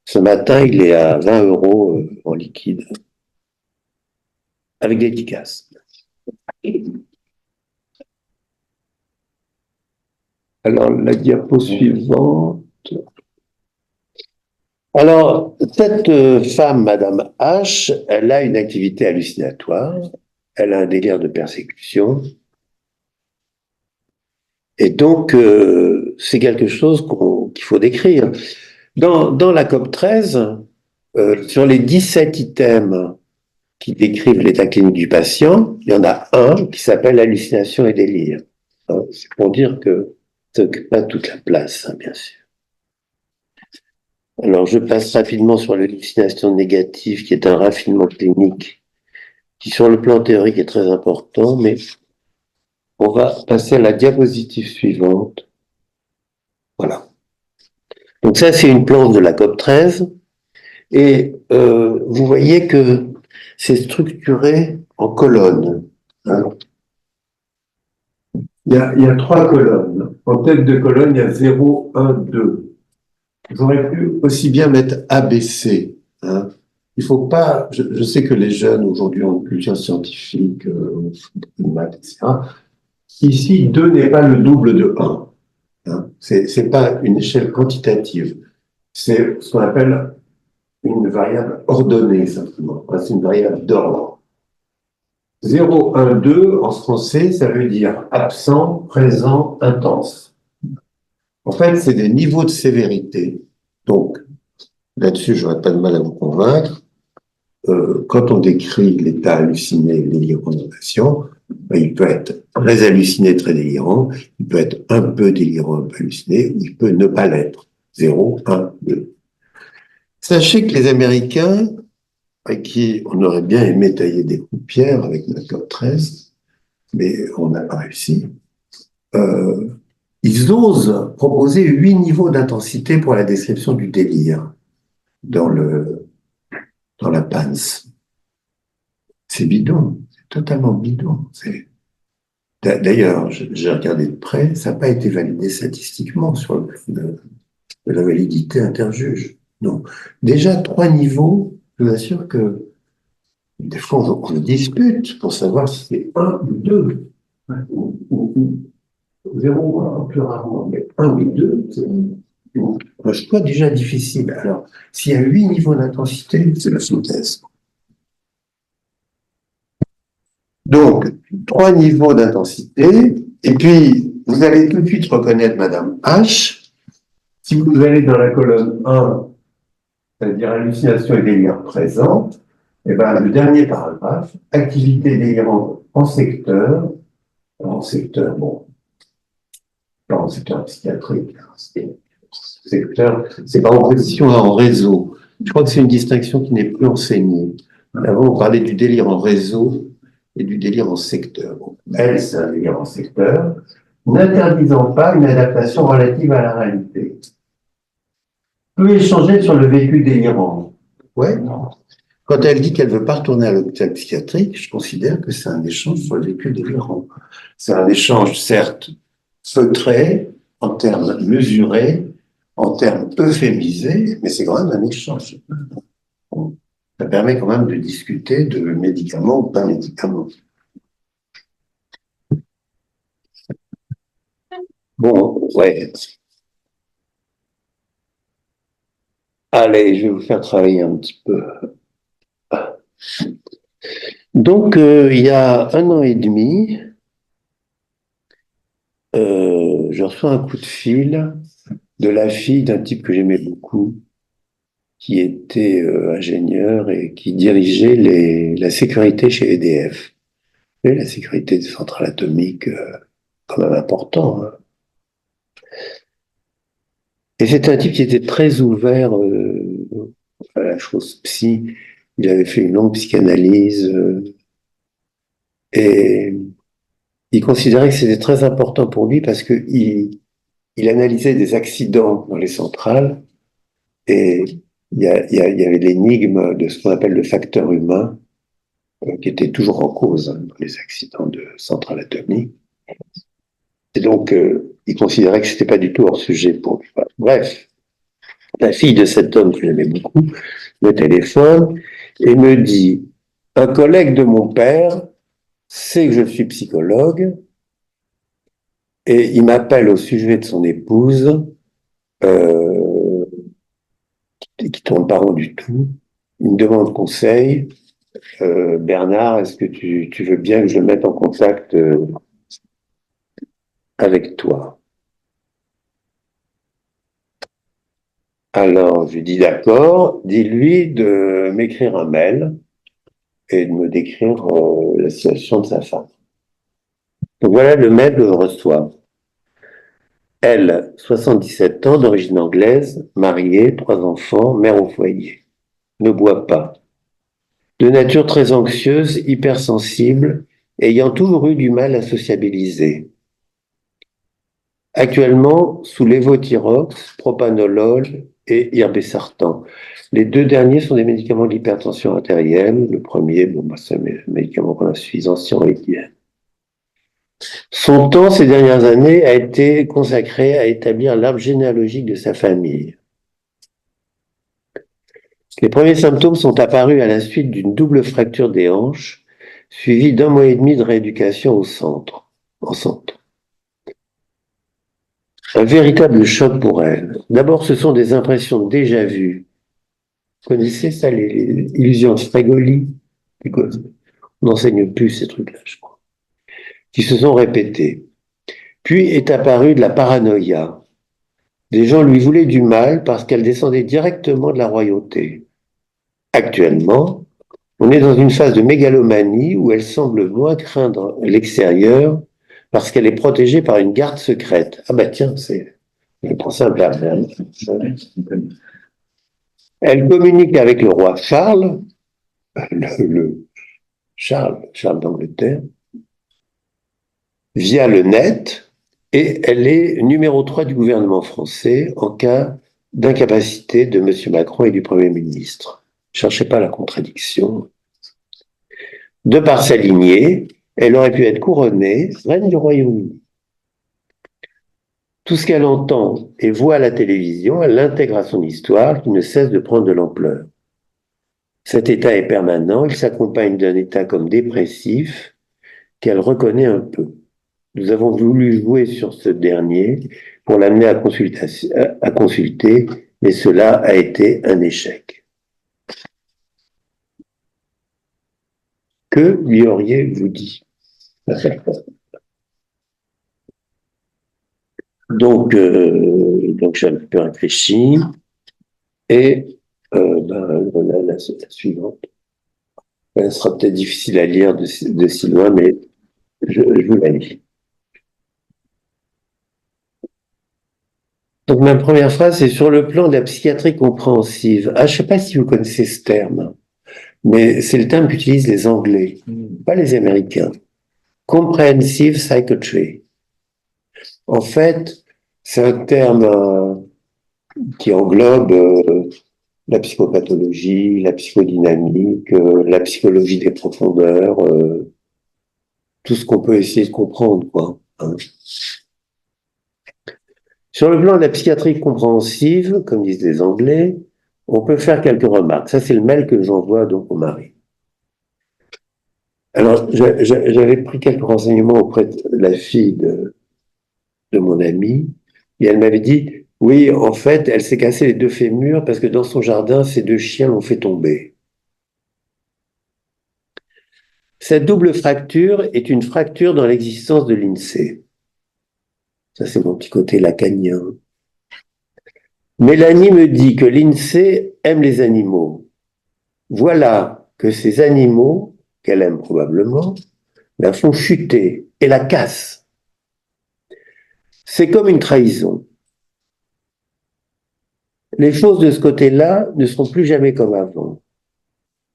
ce matin il est à 20 € en liquide, avec dédicace. Alors la diapo suivante. Alors, cette femme, Madame H, elle a une activité hallucinatoire, elle a un délire de persécution, et donc c'est quelque chose qu'il faut décrire. Dans la COP13, sur les 17 items qui décrivent l'état clinique du patient, il y en a un qui s'appelle hallucination et délire. Hein, c'est pour dire que ça n'occupe pas toute la place, hein, bien sûr. Alors, je passe rapidement sur l'hallucination négative, qui est un raffinement clinique, qui sur le plan théorique est très important, mais on va passer à la diapositive suivante. Voilà. Donc ça, c'est une planche de la COP13, et vous voyez que c'est structuré en colonnes. Hein. Il y a 3 colonnes. En tête de colonne, il y a 0, 1, 2. J'aurais pu aussi bien mettre ABC. Hein. Il faut pas. Je sais que les jeunes aujourd'hui ont une culture scientifique, de maths, etc. Ici, 2 n'est pas le double de 1. Hein. C'est pas une échelle quantitative. C'est ce qu'on appelle une variable ordonnée, simplement. C'est une variable d'ordre. 0, 1, 2, en français, ça veut dire absent, présent, intense. En fait, c'est des niveaux de sévérité. Donc, là-dessus, je n'aurais pas de mal à vous convaincre. Quand on décrit l'état halluciné, délirant d'un patient, il peut être très halluciné, très délirant, il peut être un peu délirant, un peu halluciné, ou il peut ne pas l'être. 0, 1, 2. Sachez que les Américains, à qui on aurait bien aimé tailler des coups de pierre avec la COP13, mais on n'a pas réussi, ils osent proposer 8 niveaux d'intensité pour la description du délire dans la PANS. C'est bidon, c'est totalement bidon. D'ailleurs, j'ai regardé de près, ça n'a pas été validé statistiquement sur le plan de la validité interjuge. Non. Déjà, 3 niveaux, je vous assure que des fois, on dispute pour savoir si c'est 1 ou 2, ou 0 ou 1, plus rarement, mais 1 ou 2, c'est un choix déjà difficile. Alors, s'il y a 8 niveaux d'intensité, c'est la synthèse. Donc, 3 niveaux d'intensité, et puis, vous allez tout de suite reconnaître Madame H. Si vous allez dans la colonne 1, c'est-à-dire hallucination et délire présent, et ben, le dernier paragraphe, activité délirante en secteur, bon, pas en secteur psychiatrique, secteur, c'est pas en position, en réseau. Je crois que c'est une distinction qui n'est plus enseignée. Avant, on parlait du délire en réseau, et du délire en secteur. Elle, c'est un délire en secteur, n'interdisant pas une adaptation relative à la réalité. Peut échanger sur le vécu délirant. Ouais, non. Quand elle dit qu'elle veut pas retourner à l'hôpital psychiatrique, je considère que c'est un échange sur le vécu délirant. C'est un échange, certes, feutré, en termes mesurés, en termes euphémisés, mais c'est quand même un échange. Ça permet quand même de discuter de médicaments ou pas médicaments. Bon, ouais. Allez, je vais vous faire travailler un petit peu. Donc, il y a 1 an et demi, je reçois un coup de fil de la fille d'un type que j'aimais beaucoup, qui était ingénieur et qui dirigeait la sécurité chez EDF. Et la sécurité des centrales atomiques, quand même important, hein. Et c'était un type qui était très ouvert à la chose psy. Il avait fait une longue psychanalyse et il considérait que c'était très important pour lui parce que il analysait des accidents dans les centrales et il y avait l'énigme de ce qu'on appelle le facteur humain qui était toujours en cause dans les accidents de centrales atomiques. Et donc, il considérait que c'était pas du tout hors sujet pour lui. Bref, la fille de cet homme que j'aimais beaucoup me téléphone et me dit, un collègue de mon père sait que je suis psychologue et il m'appelle au sujet de son épouse, euh, qui tourne pas rond du tout. Il me demande conseil. Bernard, est-ce que tu veux bien que je le mette en contact avec toi? Alors, je lui dis d'accord, dis-lui de m'écrire un mail et de me décrire la situation de sa femme. Donc voilà le mail que je reçois. Elle, 77 ans, d'origine anglaise, mariée, 3 enfants, mère au foyer. Ne boit pas. De nature très anxieuse, hypersensible, ayant toujours eu du mal à sociabiliser. Actuellement sous lévothyrox, propanolol et irbesartan. Les 2 derniers sont des médicaments de l'hypertension artérielle. Le premier, c'est un médicament qu'on a insuffisance thyroïdienne. Son temps ces dernières années a été consacré à établir l'arbre généalogique de sa famille. Les premiers symptômes sont apparus à la suite d'une double fracture des hanches, suivie d'1 mois et demi de rééducation en centre. Un véritable choc pour elle. D'abord, ce sont des impressions déjà vues. Vous connaissez ça, les illusions de Strigoli? On n'enseigne plus ces trucs-là, je crois. Qui se sont répétées. Puis est apparue de la paranoïa. Des gens lui voulaient du mal parce qu'elle descendait directement de la royauté. Actuellement, on est dans une phase de mégalomanie où elle semble moins craindre l'extérieur parce qu'elle est protégée par une garde secrète. Ah bah tiens, je prends ça un peu. Elle communique avec le roi Charles, Charles d'Angleterre, via le net, et elle est numéro 3 du gouvernement français en cas d'incapacité de M. Macron et du Premier ministre. Ne cherchez pas la contradiction. De par sa lignée, elle aurait pu être couronnée reine du Royaume-Uni. Tout ce qu'elle entend et voit à la télévision, elle l'intègre à son histoire qui ne cesse de prendre de l'ampleur. Cet état est permanent, il s'accompagne d'un état comme dépressif qu'elle reconnaît un peu. Nous avons voulu jouer sur ce dernier pour l'amener à consulter, mais cela a été un échec. Que lui auriez-vous dit? Donc j'ai un peu réfléchi et voilà la suivante. Elle sera peut-être difficile à lire de si loin, mais je vous la lis. Donc ma première phrase, c'est sur le plan de la psychiatrie compréhensive. Ah, je ne sais pas si vous connaissez ce terme. mais c'est le terme qu'utilisent les Anglais, pas les Américains. Comprehensive psychiatry. En fait, c'est un terme qui englobe la psychopathologie, la psychodynamique, la psychologie des profondeurs, tout ce qu'on peut essayer de comprendre, quoi. Hein. Sur le plan de la psychiatrie compréhensive, comme disent les Anglais, on peut faire quelques remarques. Ça, c'est le mail que j'envoie donc au mari. Alors, j'avais pris quelques renseignements auprès de la fille de mon ami, et elle m'avait dit, oui, en fait, elle s'est cassé les 2 fémurs parce que dans son jardin, ses 2 chiens l'ont fait tomber. Cette double fracture est une fracture dans l'existence de l'INSEE. Ça, c'est mon petit côté lacanien. Mélanie me dit que l'INSEE aime les animaux. Voilà que ces animaux, qu'elle aime probablement, la font chuter et la cassent. C'est comme une trahison. Les choses de ce côté-là ne seront plus jamais comme avant.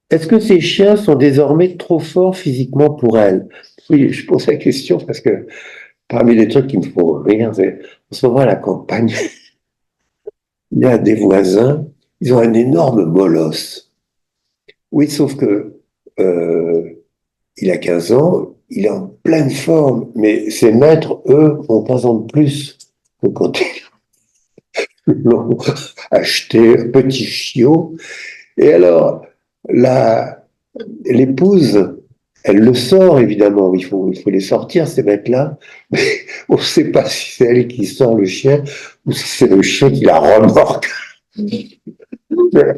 Est-ce que ces chiens sont désormais trop forts physiquement pour elle? Oui, je pose la question parce que parmi les trucs qui me font rire, c'est en ce moment à la campagne, il y a des voisins, ils ont un énorme molosse. Oui, sauf que il a 15 ans, il est en pleine forme, mais ses maîtres, eux, ont 15 ans de plus que quand ils l'ont acheté, un petit chiot. Et alors, l'épouse, elle le sort, évidemment, il faut les sortir, ces bêtes-là, mais on ne sait pas si c'est elle qui sort le chien ou si c'est le chien qui la remorque.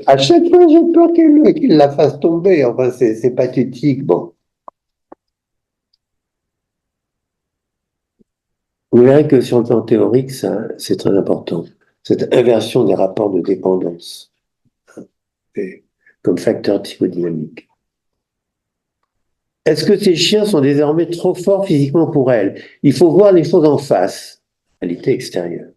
À chaque fois, j'ai peur qu'il la fasse tomber. Enfin, c'est pathétique. Bon. Vous verrez que sur le plan théorique, ça, c'est très important. Cette inversion des rapports de dépendance, comme facteur psychodynamique. Est-ce que ces chiens sont désormais trop forts physiquement pour elle? Il faut voir les choses en face, réalité extérieure.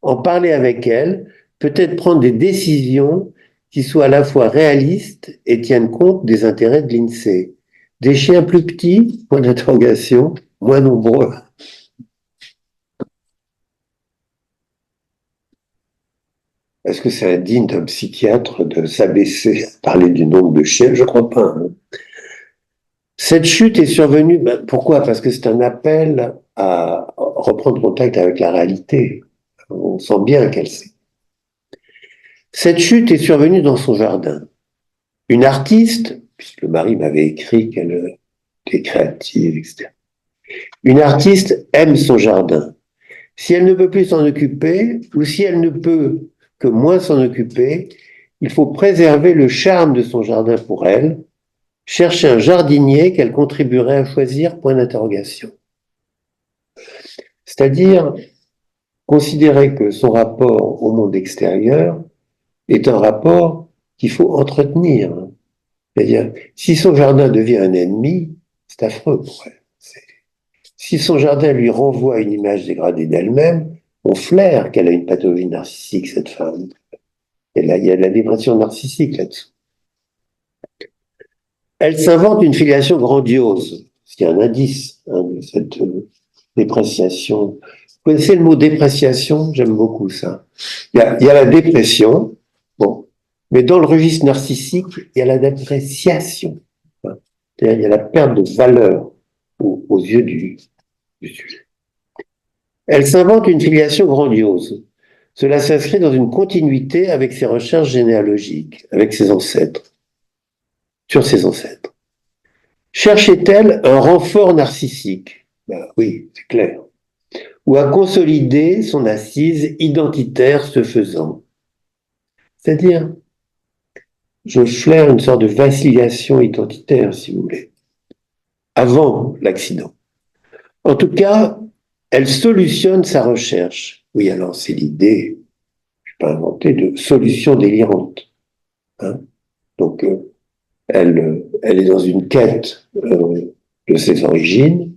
En parler avec elle, peut-être prendre des décisions qui soient à la fois réalistes et tiennent compte des intérêts de l'INSEE. Des chiens plus petits, point d'interrogation, moins nombreux. Est-ce que c'est indigne d'un psychiatre de s'abaisser à parler du nombre de chiens? Je ne crois pas. Hein. Cette chute est survenue, pourquoi? Parce que c'est un appel à reprendre contact avec la réalité. On sent bien qu'elle sait. Cette chute est survenue dans son jardin. Une artiste, puisque le mari m'avait écrit qu'elle était créative, etc. Une artiste aime son jardin. Si elle ne peut plus s'en occuper, ou si elle ne peut que moins s'en occuper, il faut préserver le charme de son jardin pour elle, chercher un jardinier qu'elle contribuerait à choisir, point d'interrogation. C'est-à-dire considérer que son rapport au monde extérieur est un rapport qu'il faut entretenir. C'est-à-dire, si son jardin devient un ennemi, c'est affreux pour elle. Si son jardin lui renvoie une image dégradée d'elle-même, on flaire qu'elle a une pathologie narcissique, cette femme. Il y a de la dépression narcissique là-dessous. Elle s'invente une filiation grandiose, ce qui est un indice de cette dépréciation. Vous connaissez le mot dépréciation? J'aime beaucoup ça. Il y a la dépression, bon, mais dans le registre narcissique, il y a la dépréciation. C'est-à-dire, il y a la perte de valeur aux yeux du sujet. Elle s'invente une filiation grandiose. Cela s'inscrit dans une continuité avec ses recherches généalogiques, avec ses ancêtres, sur ses ancêtres. Cherchait-elle un renfort narcissique? Ben oui, c'est clair. Ou à consolider son assise identitaire ce faisant? C'est-à-dire, je flaire une sorte de vacillation identitaire, si vous voulez, avant l'accident. En tout cas, elle solutionne sa recherche. Oui, alors c'est l'idée, je n'ai pas inventé, de solution délirante. Hein. Donc, elle est dans une quête de ses origines,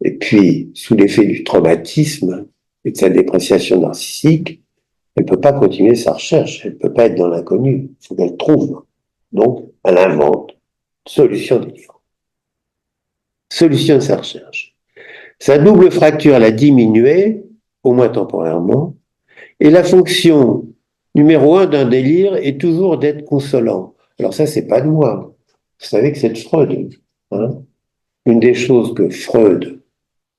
et puis, sous l'effet du traumatisme et de sa dépréciation narcissique, elle ne peut pas continuer sa recherche, elle ne peut pas être dans l'inconnu, il faut qu'elle trouve. Donc, elle invente solution délivrante, solution de sa recherche. Sa double fracture l'a diminuée, au moins temporairement, et la fonction numéro 1 d'un délire est toujours d'être consolant. Alors ça, c'est pas de moi. Vous savez que c'est de Freud. Hein. Une des choses que Freud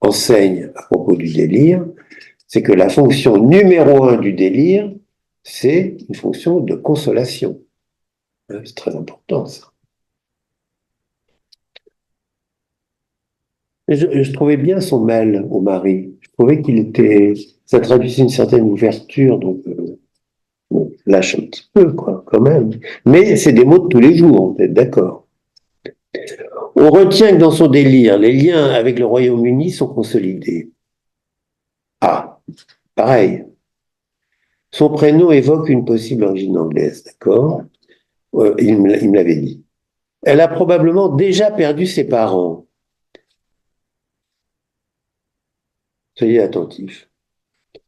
enseigne à propos du délire, c'est que la fonction numéro 1 du délire, c'est une fonction de consolation. C'est très important, ça. Je trouvais bien son mail au mari. Je trouvais ça traduisait une certaine ouverture, donc bon, lâche un petit peu, quoi, quand même. Mais c'est des mots de tous les jours, vous êtes d'accord. On retient que dans son délire, les liens avec le Royaume-Uni sont consolidés. Ah, pareil. Son prénom évoque une possible origine anglaise, d'accord? Il me l'avait dit. Elle a probablement déjà perdu ses parents. Soyez attentifs.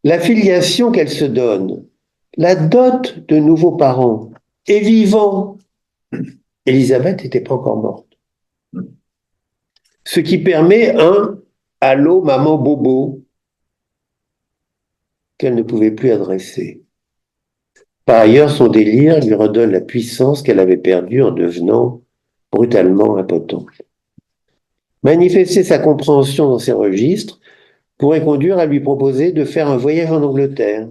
La filiation qu'elle se donne, la dot de nouveaux parents, est vivant. Élisabeth n'était pas encore morte. Ce qui permet un allô maman bobo qu'elle ne pouvait plus adresser. Par ailleurs, son délire lui redonne la puissance qu'elle avait perdue en devenant brutalement impotente. Manifester sa compréhension dans ces registres pourrait conduire à lui proposer de faire un voyage en Angleterre.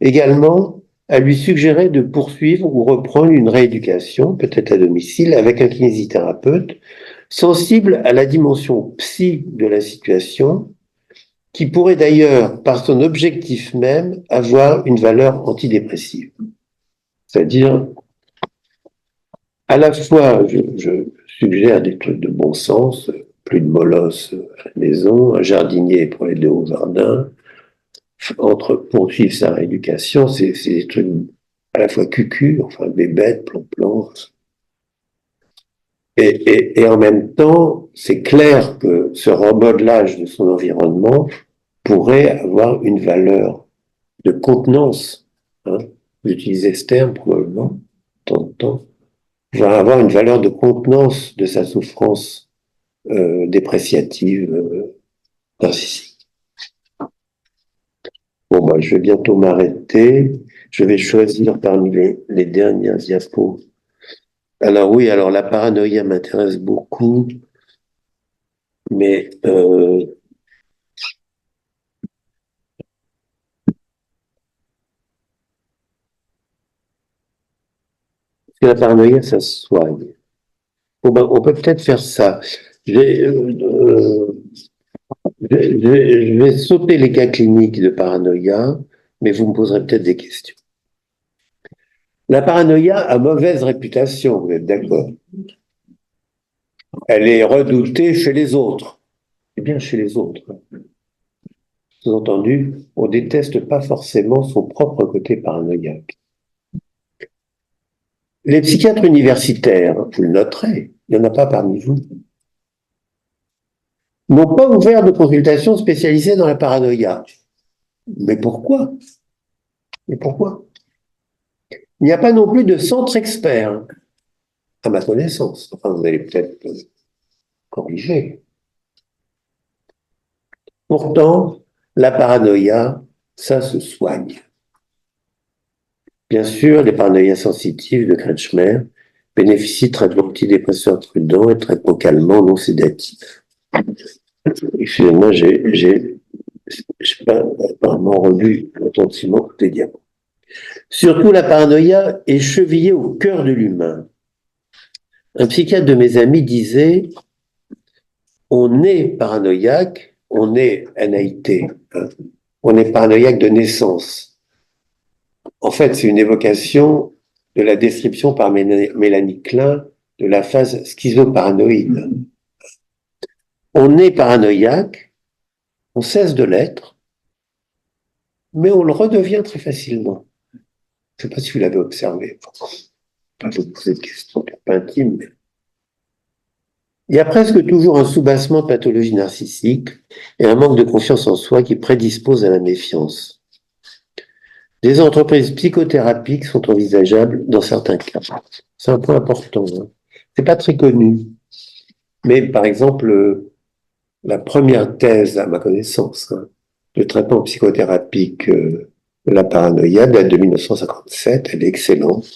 Également, à lui suggérer de poursuivre ou reprendre une rééducation, peut-être à domicile, avec un kinésithérapeute, sensible à la dimension psy de la situation, qui pourrait d'ailleurs, par son objectif même, avoir une valeur antidépressive. C'est-à-dire, à la fois, je suggère des trucs de bon sens, plus de molosses à la maison, un jardinier pour aider au jardin, poursuivre sa rééducation, c'est des trucs à la fois cucu, enfin bébête, plan-plan. Et en même temps, c'est clair que ce remodelage de son environnement pourrait avoir une valeur de contenance. Hein. J'utilisais ce terme probablement, de temps en temps. Va avoir une valeur de contenance de sa souffrance dépréciative, narcissique. Bon, bah, je vais bientôt m'arrêter. Je vais choisir parmi les dernières diapos. Alors oui, alors la paranoïa m'intéresse beaucoup, mais la paranoïa, ça se soigne. Bon, ben, on peut peut-être faire ça. Je vais sauter les cas cliniques de paranoïa, mais vous me poserez peut-être des questions. La paranoïa a mauvaise réputation, vous êtes d'accord? Elle est redoutée chez les autres. Eh bien, chez les autres. Sous-entendu, on déteste pas forcément son propre côté paranoïaque. Les psychiatres universitaires, vous le noterez, il n'y en a pas parmi vous, n'ont pas ouvert de consultation spécialisée dans la paranoïa. Mais pourquoi? Mais pourquoi? Il n'y a pas non plus de centre expert, à ma connaissance. Enfin, vous allez peut-être corriger. Pourtant, la paranoïa, ça se soigne. Bien sûr, les paranoïas sensitives de Kretschmer bénéficient de traitements antidépresseurs prudents et de traitements calmants non sédatifs. Excusez-moi, j'ai pas apparemment relu attentivement les diapos. Surtout, la paranoïa est chevillée au cœur de l'humain. Un psychiatre de mes amis disait « On est paranoïaque, on est NAIT, hein, on est paranoïaque de naissance ». En fait, c'est une évocation de la description par Mélanie Klein de la phase schizoparanoïde. On est paranoïaque, on cesse de l'être, mais on le redevient très facilement. Je ne sais pas si vous l'avez observé. Pas vous poser de questions, pas intimes, mais... Il y a presque toujours un soubassement de pathologie narcissique et un manque de confiance en soi qui prédispose à la méfiance. Les entreprises psychothérapiques sont envisageables dans certains cas. C'est un point important. Hein. C'est pas très connu. Mais par exemple, la première thèse, à ma connaissance, hein, de traitement psychothérapique de la paranoïa date de 1957. Elle est excellente.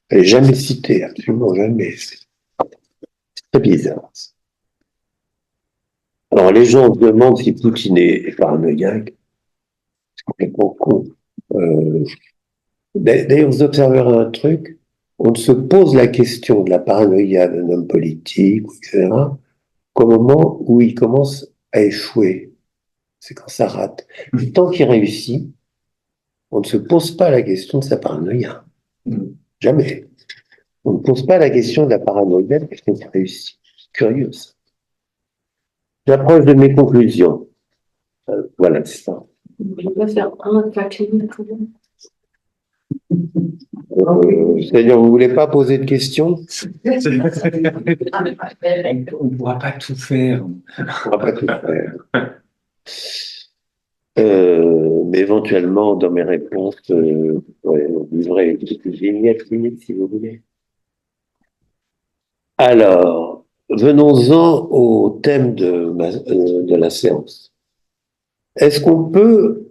Elle n'est jamais citée, absolument jamais. C'est très bizarre. Alors les gens se demandent si Poutine est paranoïaque. C'est complètement con. D'ailleurs, vous observerez un truc, on se pose la question de la paranoïa d'un homme politique, etc., qu'au moment où il commence à échouer. C'est quand ça rate. Et tant qu'il réussit, on ne se pose pas la question de sa paranoïa. Jamais. On ne pose pas la question de la paranoïa de quelqu'un qui réussit. Curieux, ça. J'approche de mes conclusions. Voilà, c'est ça. On va faire un cas clinique. C'est-à-dire, vous voulez pas poser de questions? On ne pourra pas tout faire. On ne pourra pas tout faire. Mais éventuellement, dans mes réponses, vous aurez une vignette clinique si vous voulez. Alors, venons-en au thème de la séance. Est-ce qu'on peut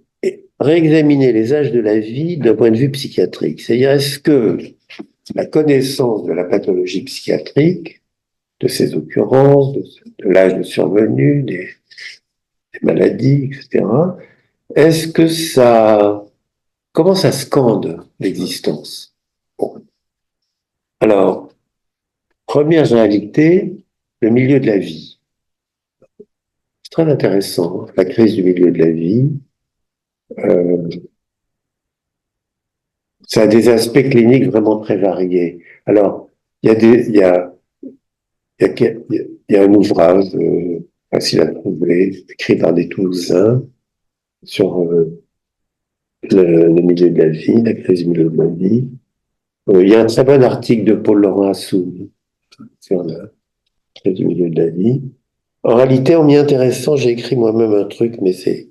réexaminer les âges de la vie d'un point de vue psychiatrique? C'est-à-dire, est-ce que la connaissance de la pathologie psychiatrique, de ses occurrences, de l'âge de survenue, des maladies, etc., est-ce que comment ça scande l'existence? Bon. Alors, première généralité, le milieu de la vie. C'est très intéressant, la crise du milieu de la vie. Ça a des aspects cliniques vraiment très variés. Alors, il y a un ouvrage facile à trouver, écrit par des Toulousains, sur le milieu de la vie, la crise du milieu de la vie. Il y a un très bon article de Paul-Laurent Assoun sur la crise du milieu de la vie. En réalité, en m'y intéressant, j'ai écrit moi-même un truc, mais c'est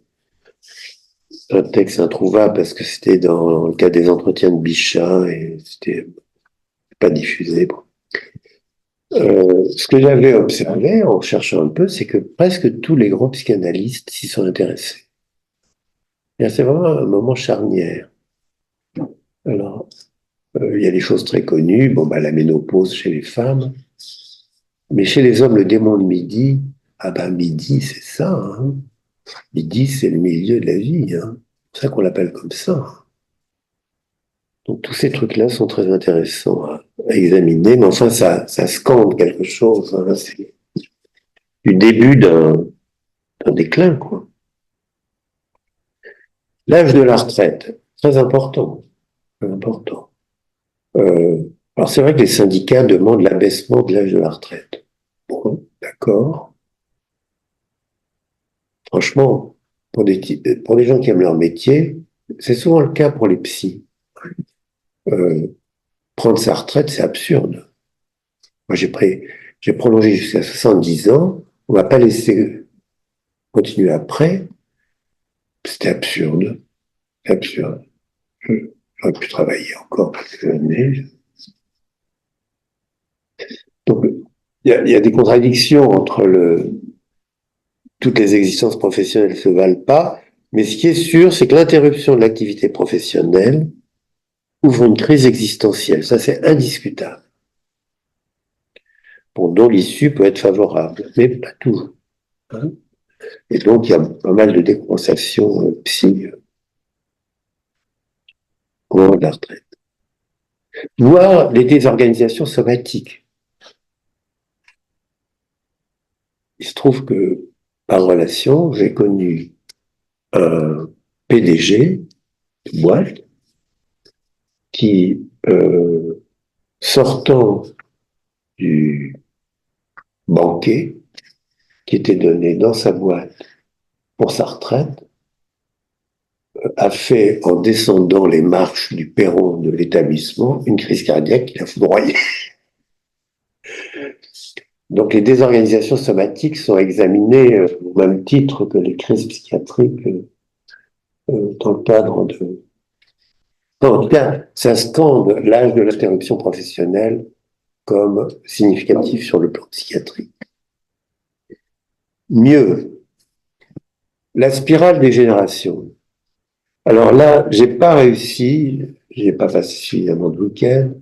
un texte introuvable parce que c'était dans le cadre des entretiens de Bichat et c'était pas diffusé. Bon. Ce que j'avais observé en cherchant un peu, c'est que presque tous les grands psychanalystes s'y sont intéressés. C'est vraiment un moment charnière. Alors, il y a des choses très connues, la ménopause chez les femmes, mais chez les hommes, le démon de midi, midi, c'est ça, hein. Midi, c'est le milieu de la vie, hein. C'est pour ça qu'on l'appelle comme ça. Donc tous ces trucs-là sont très intéressants à examiner, mais enfin, ça scande quelque chose, hein. C'est du début d'un déclin, quoi. L'âge de la retraite, très important, très important. Alors c'est vrai que les syndicats demandent l'abaissement de l'âge de la retraite. Bon, d'accord. Franchement, pour des gens qui aiment leur métier, c'est souvent le cas pour les psys. Prendre sa retraite, c'est absurde. Moi, j'ai prolongé jusqu'à 70 ans, on ne va pas laisser continuer après. C'était absurde. C'est absurde. J'aurais pu travailler encore quelques années. Donc, il y a des contradictions entre toutes les existences professionnelles ne se valent pas, mais ce qui est sûr, c'est que l'interruption de l'activité professionnelle ouvre une crise existentielle. Ça, c'est indiscutable. Bon, dont l'issue peut être favorable, mais pas toujours. Hein. Et donc, il y a pas mal de décompensation psy au moment de la retraite. Voire les désorganisations somatiques. Il se trouve que, par relation, j'ai connu un PDG de boîte qui, sortant du banquet qui était donné dans sa boîte pour sa retraite, a fait, en descendant les marches du perron de l'établissement, une crise cardiaque qui l'a foudroyé. Donc les désorganisations somatiques sont examinées au même titre que les crises psychiatriques dans le cadre En tout cas, ça scande l'âge de l'interruption professionnelle comme significatif sur le plan psychiatrique. Mieux, la spirale des générations. Alors là, j'ai pas passé suffisamment de week-end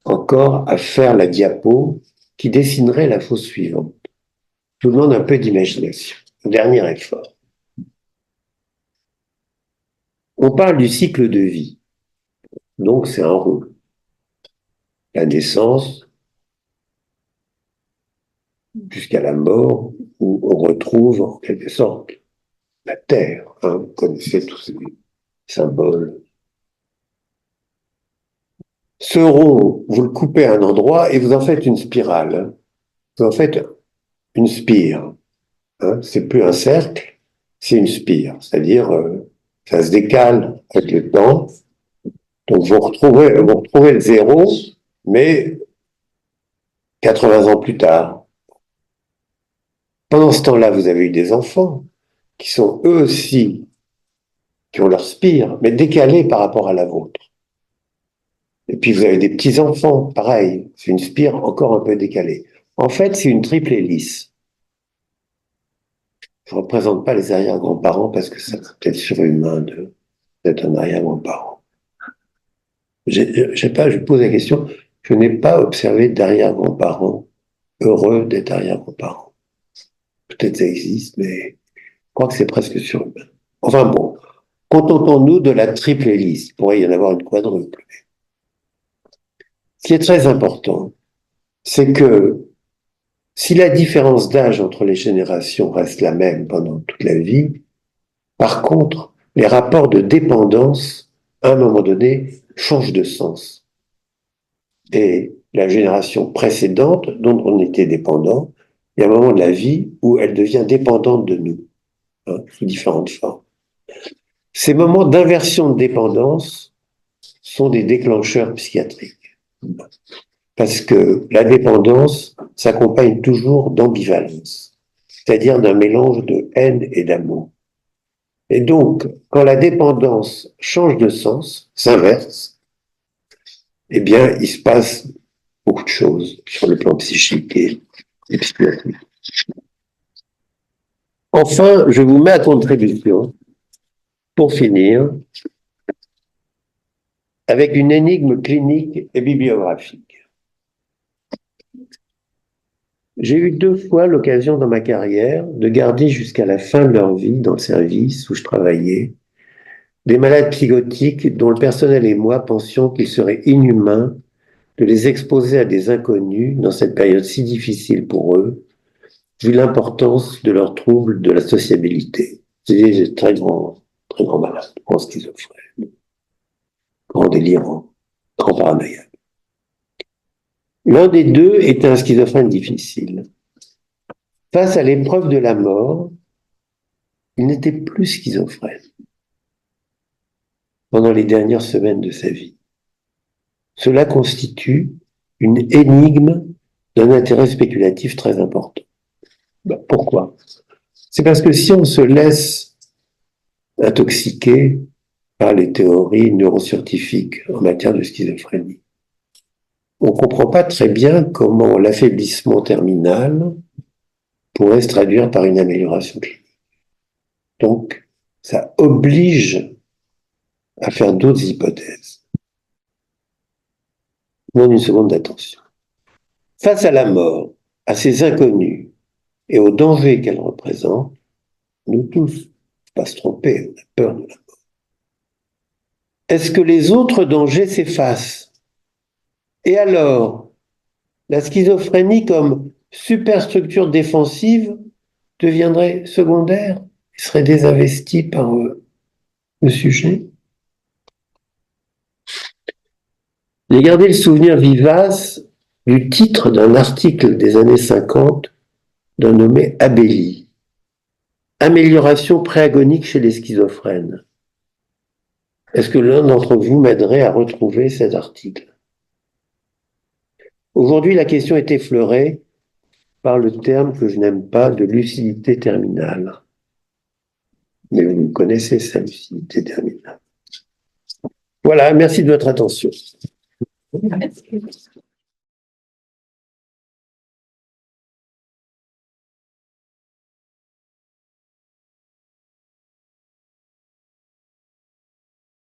encore à faire la diapo qui dessinerait la fosse suivante. Je vous demande un peu d'imagination. Dernier effort. On parle du cycle de vie. Donc, c'est un rôle. La naissance jusqu'à la mort, où on retrouve en quelque sorte la Terre. Hein. Vous connaissez tous ces symboles. Ce rond, vous le coupez à un endroit et vous en faites une spirale. Hein. Vous en faites une spire. Hein. C'est plus un cercle, c'est une spire. C'est-à-dire, ça se décale avec le temps. Donc, vous retrouvez le zéro, mais 80 ans plus tard. Pendant ce temps-là, vous avez eu des enfants qui sont eux aussi, qui ont leur spire, mais décalés par rapport à la vôtre. Et puis vous avez des petits-enfants, pareil, c'est une spire encore un peu décalée. En fait, c'est une triple hélice. Je ne représente pas les arrière-grands-parents parce que ça serait peut-être surhumain d'être un arrière-grand-parent. Je sais pas, je pose la question, je n'ai pas observé d'arrière-grands-parents heureux d'être arrière-grands-parents. Peut-être ça existe, mais je crois que c'est presque surhumain. Enfin bon, contentons-nous de la triple hélice. Il pourrait y en avoir une quadruple. Ce qui est très important, c'est que si la différence d'âge entre les générations reste la même pendant toute la vie, par contre, les rapports de dépendance, à un moment donné, changent de sens. Et la génération précédente, dont on était dépendant, il y a un moment de la vie où elle devient dépendante de nous, hein, sous différentes formes. Ces moments d'inversion de dépendance sont des déclencheurs psychiatriques. Parce que la dépendance s'accompagne toujours d'ambivalence, c'est-à-dire d'un mélange de haine et d'amour. Et donc, quand la dépendance change de sens, s'inverse, eh bien, il se passe beaucoup de choses sur le plan psychique et psychiatrique. Enfin, je vous mets à contribution, pour finir, avec une énigme clinique et bibliographique. J'ai eu 2 fois l'occasion dans ma carrière de garder jusqu'à la fin de leur vie, dans le service où je travaillais, des malades psychotiques dont le personnel et moi pensions qu'il serait inhumain de les exposer à des inconnus dans cette période si difficile pour eux, vu l'importance de leurs troubles de la sociabilité. C'est des très grands malades, grands schizophrènes, grands délirants, grands paranoïaques. L'un des deux était un schizophrène difficile. Face à l'épreuve de la mort, il n'était plus schizophrène pendant les dernières semaines de sa vie. Cela constitue une énigme d'un intérêt spéculatif très important. Pourquoi ? C'est parce que si on se laisse intoxiquer par les théories neuroscientifiques en matière de schizophrénie, on ne comprend pas très bien comment l'affaiblissement terminal pourrait se traduire par une amélioration clinique. Donc, ça oblige à faire d'autres hypothèses. Demande une seconde d'attention. Face à la mort, à ces inconnus et aux dangers qu'elle représente, nous tous, il ne faut pas se tromper, on a peur de la mort. Est-ce que les autres dangers s'effacent? Et alors, la schizophrénie comme superstructure défensive deviendrait secondaire et serait désinvestie par le sujet? J'ai gardé le souvenir vivace du titre d'un article des années 50 d'un nommé Abelli. Amélioration préagonique chez les schizophrènes. Est-ce que l'un d'entre vous m'aiderait à retrouver cet article? Aujourd'hui, la question est effleurée par le terme que je n'aime pas de lucidité terminale. Mais vous connaissez sa lucidité terminale. Voilà, merci de votre attention. Merci.